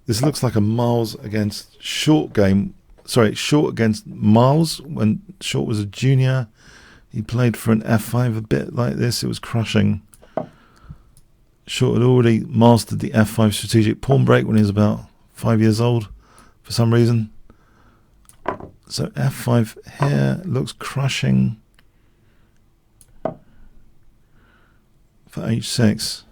This looks like a Miles against Short game. Sorry, Short against Miles when Short was a junior. He played for an f5 a bit like this. It was crushing. Short had already mastered the f5 strategic pawn break when he was about 5 years old for some reason. So f5 here looks crushing for h6.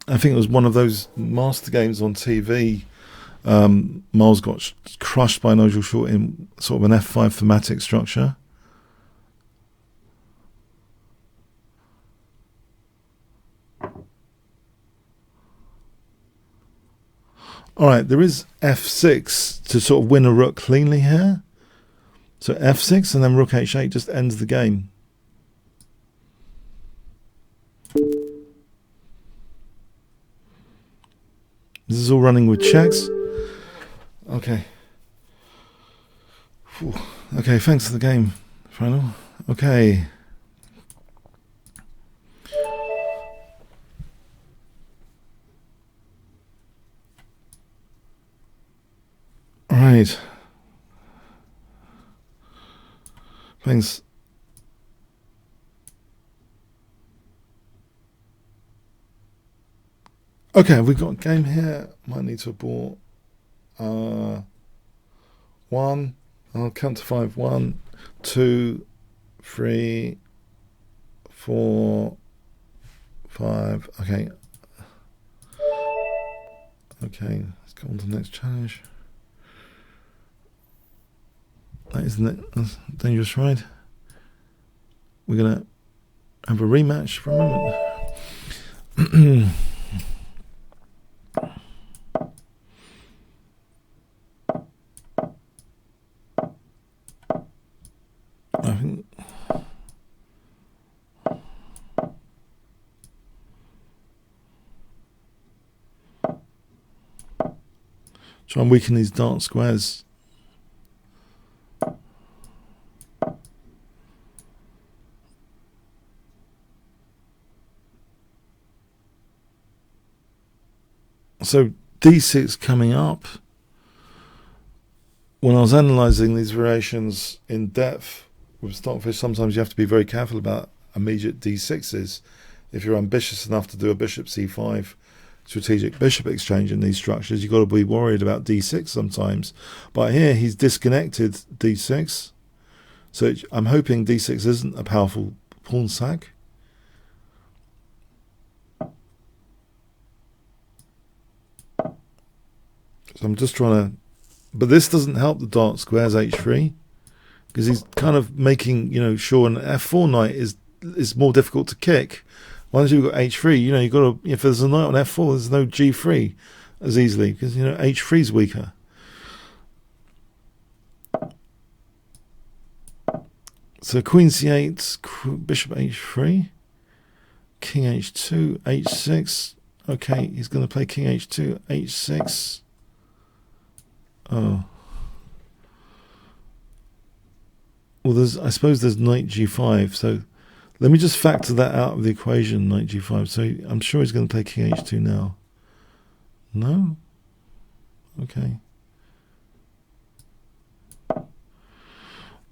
I think it was one of those master games on TV. Miles got crushed by Nigel Short in sort of an f5 thematic structure. Alright, there is f6 to sort of win a rook cleanly here. So f6 and then rook h8 just ends the game. This is all running with checks. Okay. Whew. Okay, thanks for the game, final. Okay. All right. Thanks. Okay, we've got a game here. Might need to abort. One. I'll count to 5. 1, 2, 3, 4, 5. Okay. Okay, let's go on to the next challenge. That is the dangerous ride. We're gonna have a rematch for a moment. I think try and weaken these dark squares. So d6 coming up. When I was analysing these variations in depth with Stockfish, sometimes you have to be very careful about immediate d6s. If you're ambitious enough to do a bishop c5 strategic bishop exchange in these structures, you've got to be worried about d6 sometimes. But here he's disconnected d6. So I'm hoping d6 isn't a powerful pawn sack. So I'm just trying to... But this doesn't help the dark squares h3, because he's kind of making, sure an f4 knight is more difficult to kick. Once you've got h3, you've got to... If there's a knight on f4, there's no g3 as easily, because, h3 is weaker. So queen c8, bishop h3, king h2, h6. Okay, he's going to play king h2, h6. Oh. Well, I suppose there's knight g5. So let me just factor that out of the equation, knight g5. So I'm sure he's going to play king h2 now. No? Okay.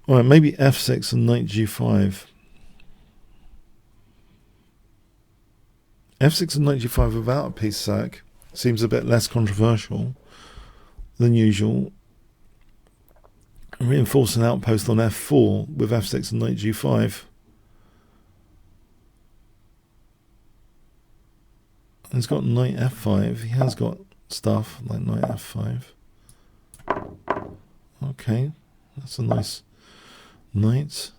All right, maybe f6 and knight g5. f6 and knight g5 without a piece sack seems a bit less controversial than usual. Reinforce an outpost on f4 with f6 and knight g5. And he's got knight f5. He has got stuff like knight f5. Okay, that's a nice knight.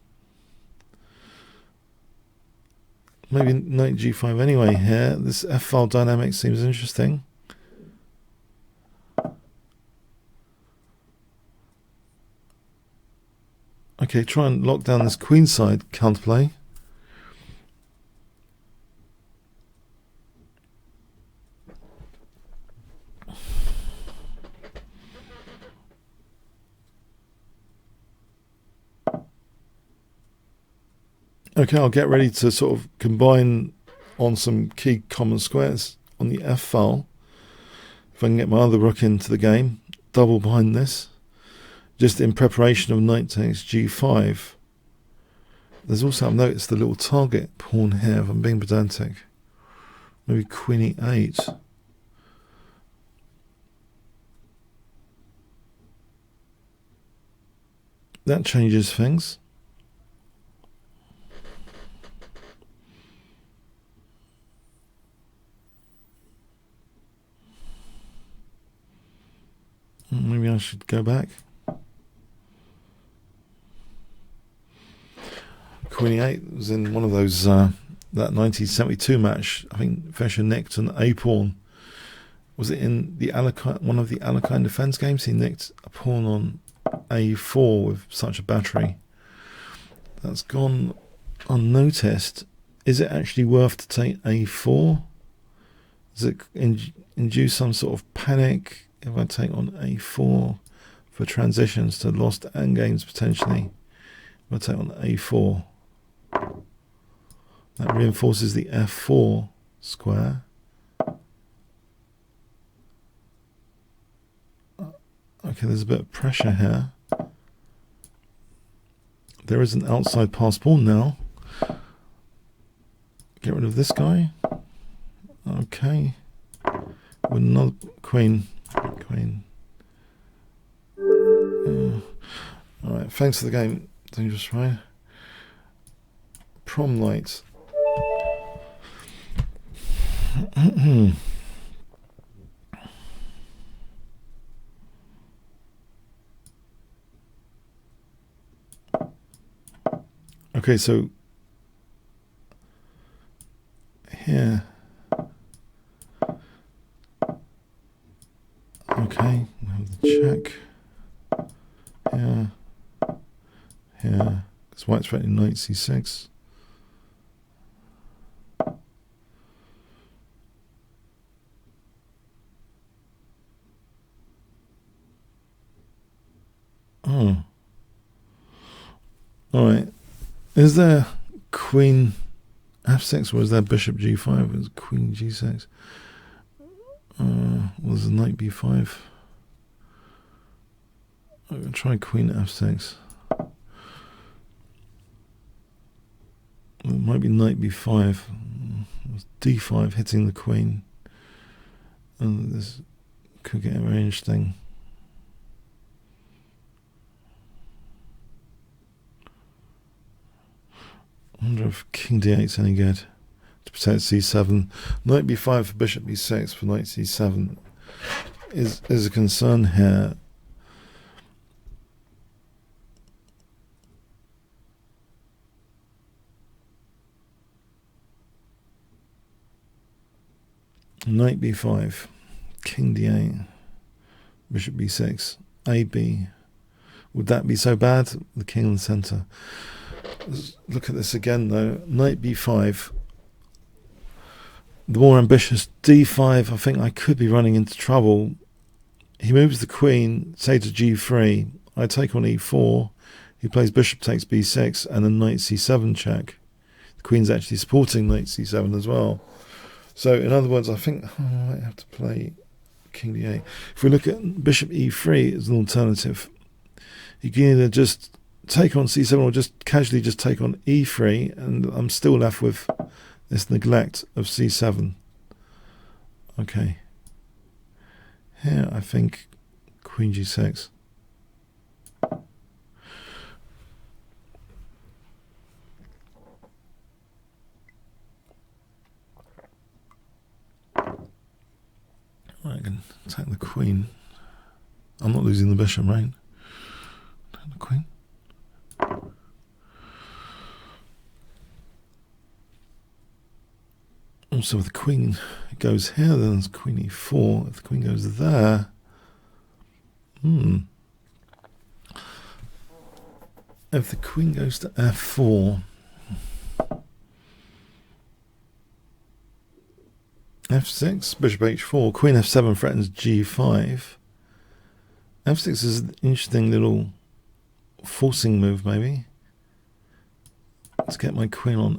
Maybe knight g5 anyway here. This f-file dynamic seems interesting. Okay, try and lock down this queenside counterplay. Okay, I'll get ready to sort of combine on some key common squares on the f-file. If I can get my other rook into the game, double behind this. Just in preparation of knight takes g5. There's also, I've noticed the little target pawn here, if I'm being pedantic. Maybe queen e8. That changes things. Maybe I should go back. Queen e8 was in one of those, that 1972 match. I think Fischer nicked an a pawn. Was it in the one of the Alekhine defense games? He nicked a pawn on a4 with such a battery. That's gone unnoticed. Is it actually worth to take a4? Does it induce some sort of panic if I take on a4 for transitions to lost endgames potentially? If I take on a4, that reinforces the f4 square. Okay, there's a bit of pressure here. There is an outside pass pawn now. Get rid of this guy. Okay. With another queen. Alright, thanks for the game. Dangerous Ryan. Prom night. Okay, so here. Okay, we have the check. Here. Because white's threatening knight c6. Oh. Alright. Is there queen f6 or is there bishop g5? It's queen g6. Was the knight b5? I'm going to try queen f6. It might be knight b5. It's d5 hitting the queen. And this could get very interesting. I wonder if king d8's any good to protect c7. Knight b5 for bishop b6 for knight c7 is a concern here. Knight b5, king d8, bishop b6, ab. Would that be so bad? The king in the centre. Let's look at this again though. Knight b5. The more ambitious d5. I think I could be running into trouble. He moves the queen, say to g3. I take on e4. He plays bishop takes b6 and then knight c7 check. The queen's actually supporting knight c7 as well. So in other words, I think I might have to play king d8. If we look at bishop e3 as an alternative, you can either just take on c7 or just casually just take on e3, and I'm still left with this neglect of c7. Okay. Here I think queen g6. I can attack the queen. I'm not losing the bishop, right? Attack the queen. Also, if the queen goes here, then it's queen e4. If the queen goes there, if the queen goes to f4, f6, bishop h4, queen f7 threatens g5. f6 is an interesting little forcing move, maybe. Let's get my queen on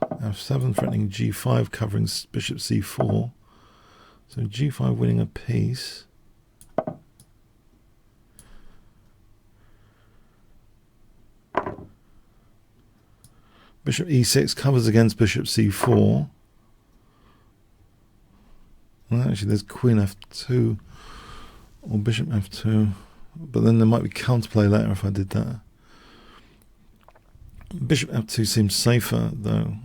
f7, threatening g5, covering bishop c4. So g5 winning a piece. Bishop e6 covers against bishop c4. Well, actually, there's queen f2 or bishop f2, but then there might be counterplay later if I did that. Bishop f2 seems safer though,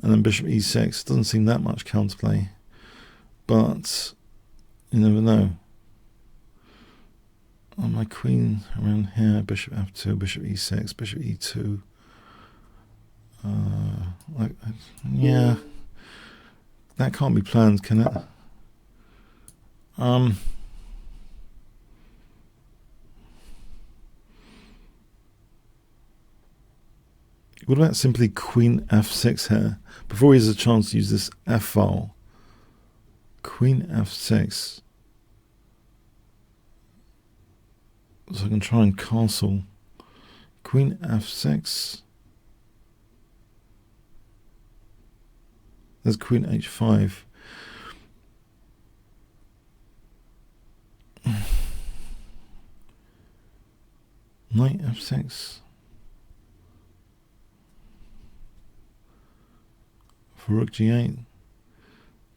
and then bishop e6 doesn't seem that much counterplay, but you never know. Oh, my queen around here, bishop f2, bishop e6, bishop e2. Yeah. That can't be planned, can it? What about simply queen f6 here? Before he has a chance to use this f file. Queen f6. So I can try and castle. Queen f6. There's queen h5. Knight f6. For rook g8.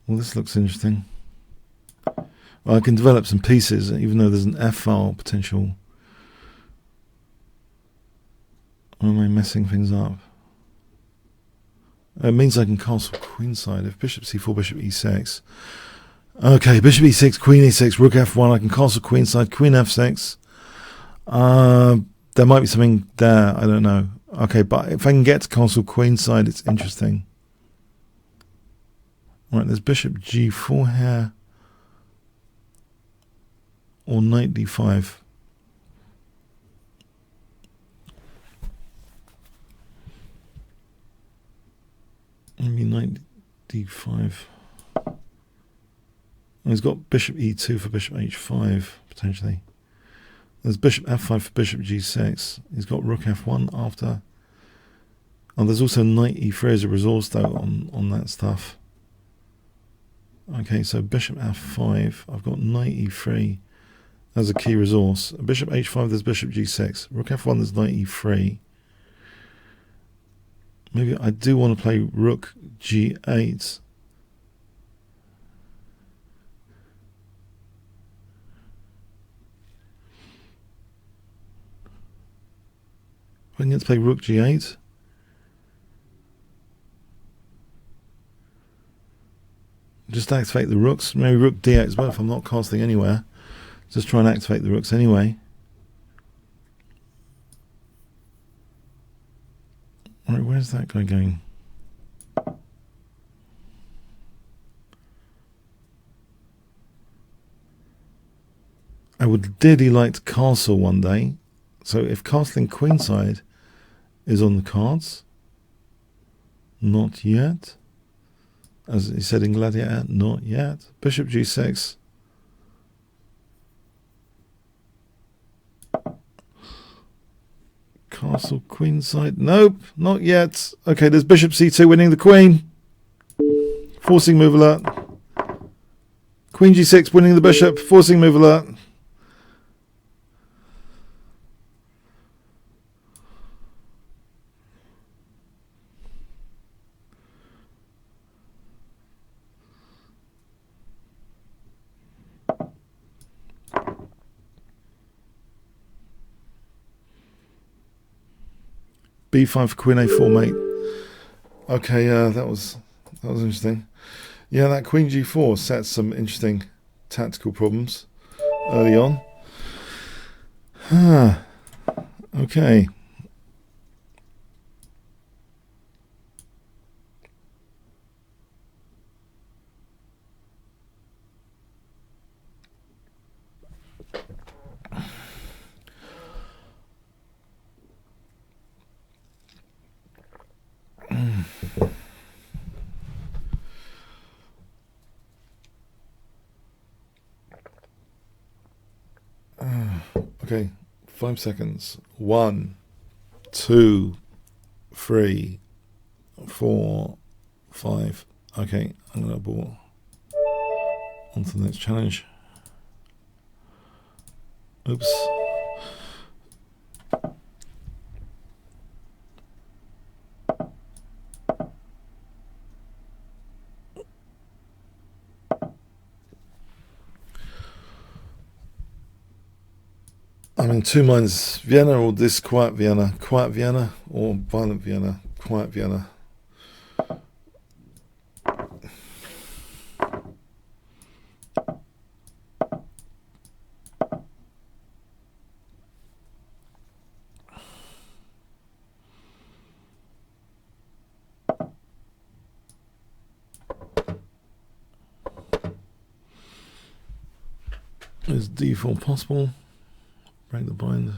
Well, this looks interesting. Well, I can develop some pieces, even though there's an f-file potential. Or am I messing things up? It means I can castle queenside. If bishop c4, bishop e6. Okay, bishop e6, queen e6, rook f1. I can castle queenside, queen f6. There might be something there. I don't know. Okay, but if I can get to castle queenside, it's interesting. Right, there's bishop g4 here. Or knight d5. Maybe knight d5. And he's got bishop e2 for bishop h5, potentially. There's bishop f5 for bishop g6. He's got rook f1 after. Oh, there's also knight e3 as a resource, though, on that stuff. Okay, so bishop f5. I've got knight e3 as a key resource. Bishop h5, there's bishop g6. Rook f1, there's knight e3. Maybe I do want to play rook g8. I can get to play rook g8. just activate the rooks. Maybe rook d8 well if I'm not casting anywhere. Just try and activate the rooks anyway. Alright, where's that guy going? I would dearly like to castle one day. So if castling queenside is on the cards, not yet. As he said in Gladiator, not yet. Bishop g6. Castle queenside. Nope, not yet. Okay, there's bishop c2 winning the queen. Forcing move alert. Queen g6 winning the bishop. Forcing move alert. b5 for queen a4, mate. Okay, that was interesting. Yeah, that queen g4 sets some interesting tactical problems early on. Okay. Okay, 5 seconds. 1, 2, 3, 4, 5. Okay, I'm going to ball on to the next challenge. Oops. I'm in two minds, Vienna or this quiet Vienna or violent Vienna, quiet Vienna. Is d4 possible? Break the bind.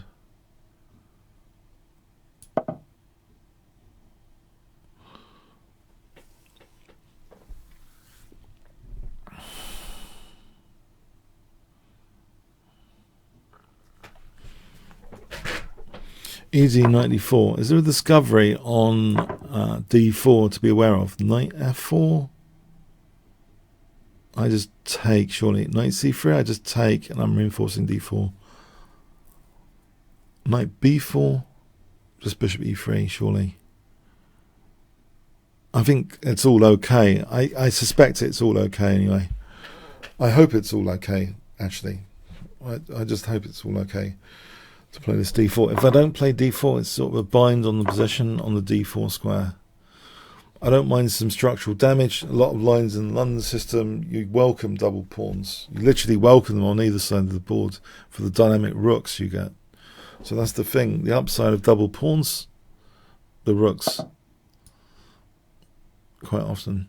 Easy 94. Is there a discovery on d4 to be aware of? Knight f4. I just take, surely. Knight c3, I just take, and I'm reinforcing d4. Knight b4, just bishop e3, surely. I think it's all okay. I suspect it's all okay anyway. I hope it's all okay, actually. I just hope it's all okay to play this d4. If I don't play d4, it's sort of a bind on the position on the d4 square. I don't mind some structural damage. A lot of lines in the London system, you welcome double pawns. You literally welcome them on either side of the board for the dynamic rooks you get. So that's the thing. The upside of double pawns, the rooks. Quite often,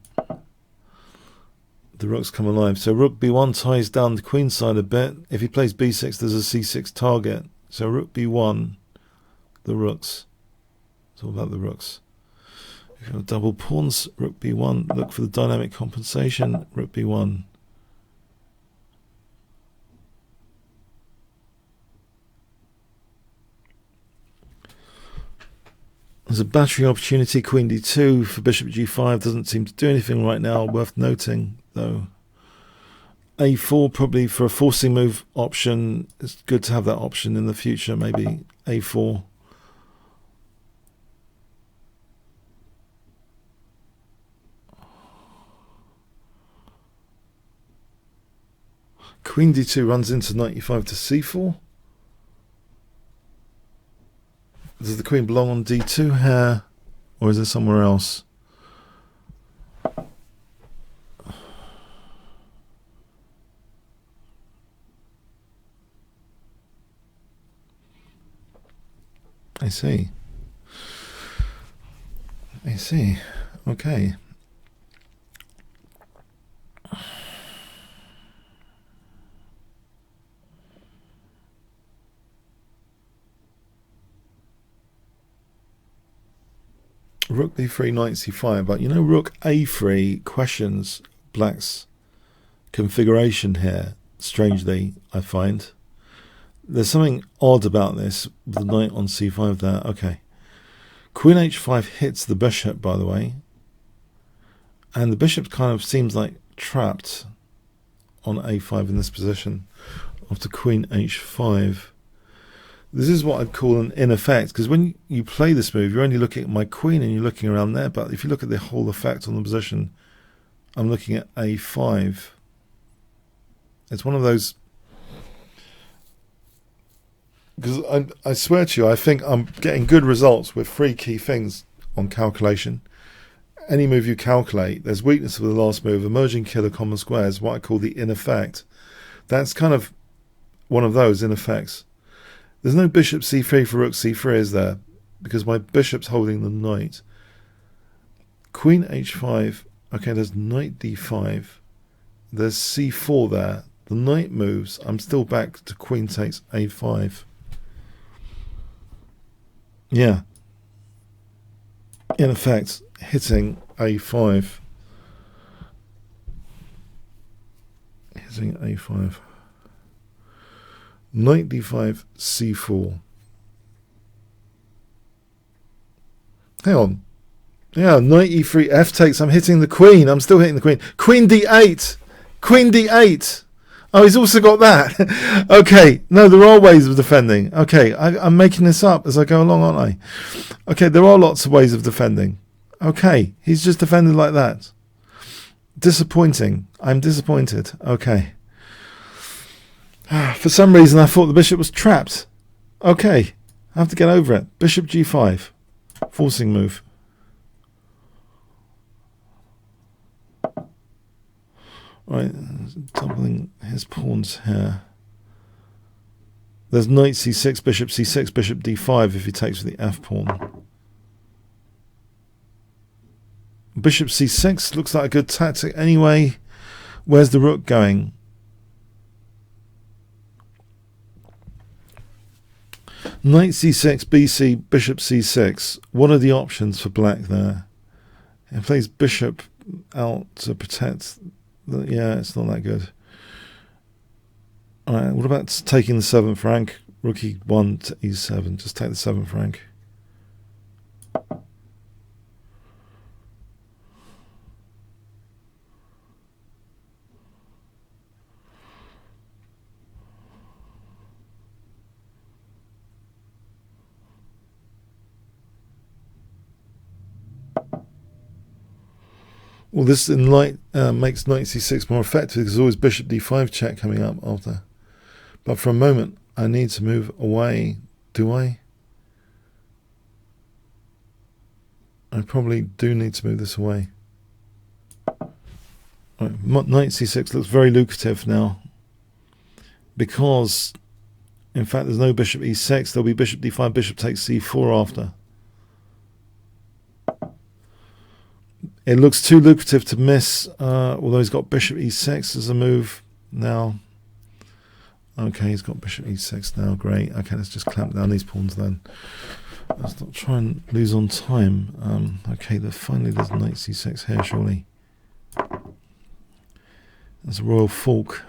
the rooks come alive. So rook b1 ties down the queen side a bit. If he plays b6, there's a c6 target. So rook b1, the rooks. It's all about the rooks. If you have double pawns, rook b1, look for the dynamic compensation, rook b1. There's a battery opportunity, queen d2 for bishop g5. Doesn't seem to do anything right now, worth noting though. a4 probably for a forcing move option. It's good to have that option in the future, maybe a4. Queen d2 runs into knight e5 to c4. Does the queen belong on d2 here, or is it somewhere else? I see. I see. Okay. Rook d3, knight c5, but you know, rook a3 questions black's configuration here. Strangely, I find there's something odd about this with the knight on c5 there. Okay, queen h5 hits the bishop, by the way, and the bishop kind of seems like trapped on a5 in this position after queen h5. This is what I'd call an in effect, because when you play this move, you're only looking at my queen and you're looking around there. But if you look at the whole effect on the position, I'm looking at a5. It's one of those, because I swear to you, I think I'm getting good results with 3 key things on calculation. Any move you calculate, there's weakness with the last move, emerging killer common squares, what I call the in effect. That's kind of one of those in effects. There's no bishop c3 for rook c3, is there? Because my bishop's holding the knight. Queen h5. Okay, there's knight d5. There's c4 there. The knight moves. I'm still back to queen takes a5. Yeah. In effect, hitting a5. Hitting a5. Knight d5, c4. Hang on. Yeah, knight e3, f takes. I'm hitting the queen. I'm still hitting the queen. Queen d8. Queen d8. Oh, he's also got that. Okay. No, there are ways of defending. Okay, I'm making this up as I go along, aren't I? Okay, there are lots of ways of defending. Okay, he's just defended like that. Disappointing. I'm disappointed. Okay. For some reason, I thought the bishop was trapped. Okay, I have to get over it. Bishop g5. Forcing move. Right, doubling his pawns here. There's knight c6, bishop c6, bishop d5 if he takes with the f pawn. Bishop c6 looks like a good tactic anyway. Where's the rook going? Knight c6, bc, bishop c6. What are the options for black there? He plays bishop out to protect. Yeah, it's not that good. Alright, what about taking the 7th rank? Rook e1 to e7. Just take the 7th rank. Well, this in light makes knight c6 more effective because there's always bishop d5 check coming up after. But for a moment, I need to move away. Do I? I probably do need to move this away. Right, knight c6 looks very lucrative now. Because, in fact, there's no bishop e6. There'll be bishop d5, bishop takes c4 after. It looks too lucrative to miss, although he's got bishop e6 as a move now. Okay, he's got bishop e6 now, great. Okay, let's just clamp down these pawns then. Let's not try and lose on time. Okay, finally there's knight c6 here, surely. That's a royal fork.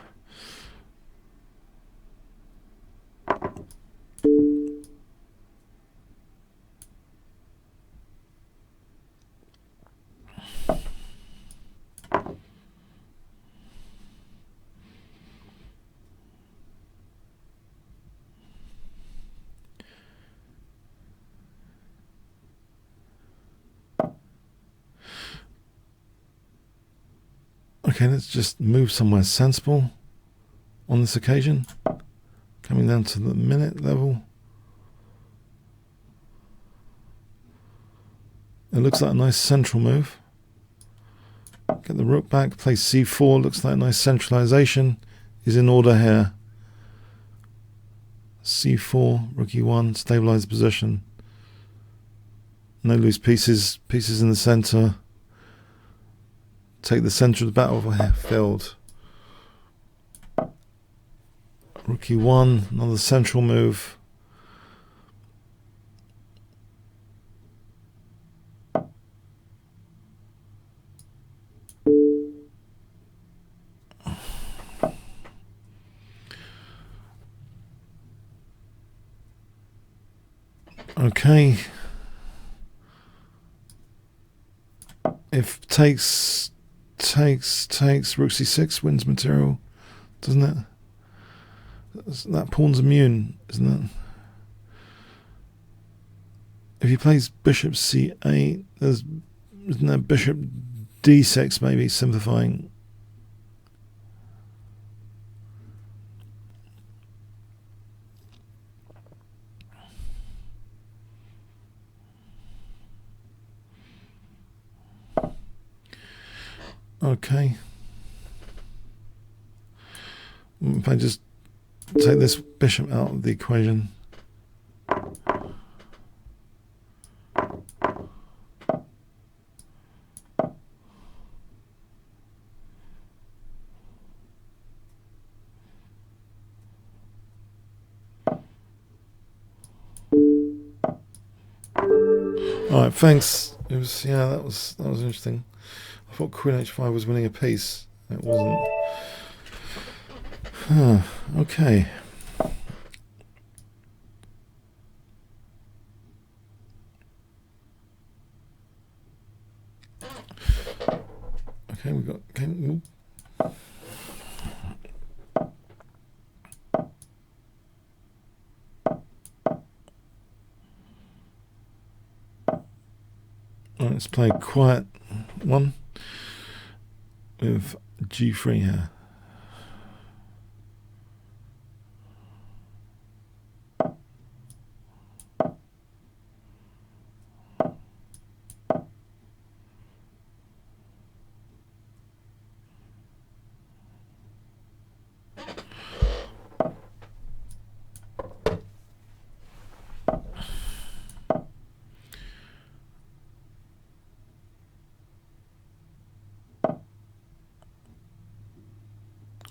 Okay, let's just move somewhere sensible on this occasion. Coming down to the minute level. It looks like a nice central move. Get the rook back, play c4, looks like a nice centralization is in order here. c4, rook e1, stabilize the position. No loose pieces. Pieces in the centre. Take the centre of the battlefield. Rook e1, another central move. Okay. If takes rook c6 wins material, doesn't it? That pawn's immune, isn't it? If he plays bishop c8, isn't there bishop d6 maybe simplifying? Okay. If I just take this bishop out of the equation. Alright, thanks. It was that was interesting. I thought Queen h5 was winning a piece. It wasn't. Okay. Okay, we got let's play a quiet one with g3 here.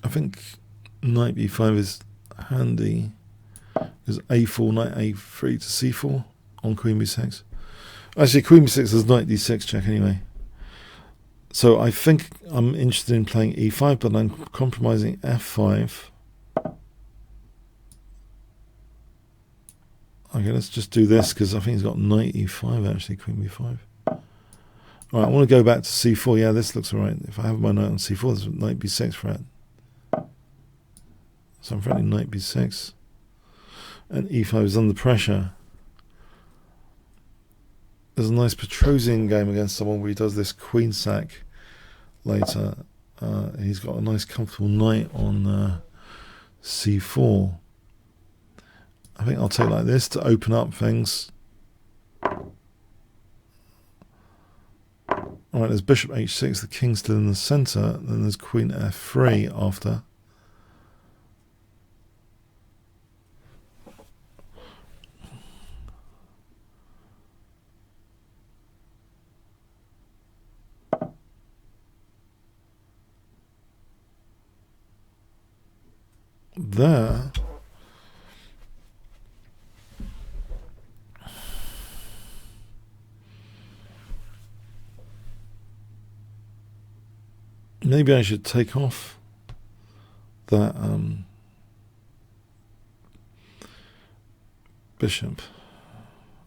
I think knight b5 is handy because a4, knight a3 to c4 on queen b6. Actually, queen b6 is knight d6 check anyway. So I think I'm interested in playing e5, but I'm compromising f5. Okay, let's just do this because I think he's got knight e5 actually, queen b5. Alright, I want to go back to c4. Yeah, this looks alright. If I have my knight on c4, there's knight b6 threat. So I'm threatening knight b6. And e5 is under pressure. There's a nice Petrosian game against someone where he does this queen sack later. He's got a nice comfortable knight on c4. I think I'll take like this to open up things. Alright, there's bishop h6, the king's still in the centre, then there's queen f3 after. There. Maybe I should take off that bishop.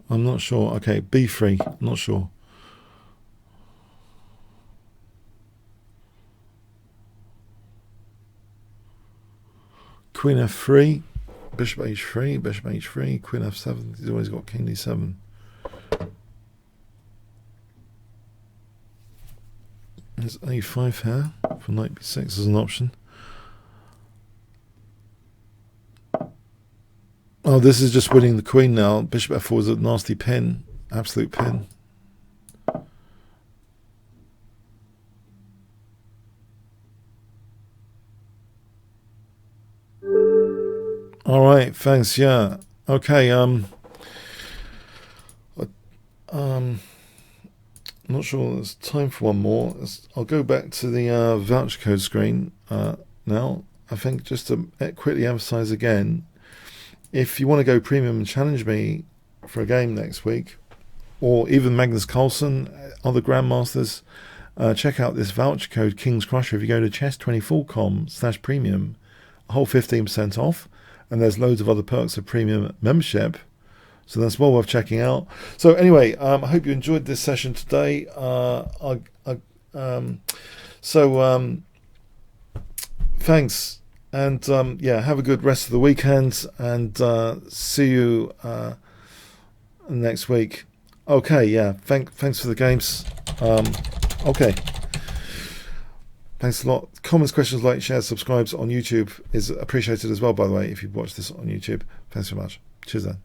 I'm not sure. Okay, b3. I'm not sure. Queen f3, bishop h3, bishop h3, queen f7. He's always got king d7. There's a5 here for knight b6 as an option. Oh, this is just winning the queen now. Bishop f4 is a nasty pin, absolute pin. All right, thanks. Yeah, okay. I'm not sure there's time for one more. I'll go back to the voucher code screen now. I think just to quickly emphasize again, if you want to go premium and challenge me for a game next week, or even Magnus Carlsen, other Grandmasters, check out this voucher code Kingscrusher. If you go to chess24com/premium, a whole 15% off, and there's loads of other perks of premium membership. So that's well worth checking out. So anyway, I hope you enjoyed this session today. Thanks, and yeah, have a good rest of the weekend, and see you next week. Okay, yeah, thanks for the games. Okay, thanks a lot. Comments, questions, like, shares, subscribes on YouTube is appreciated as well, by the way, if you've watched this on YouTube. Thanks so much. Cheers then.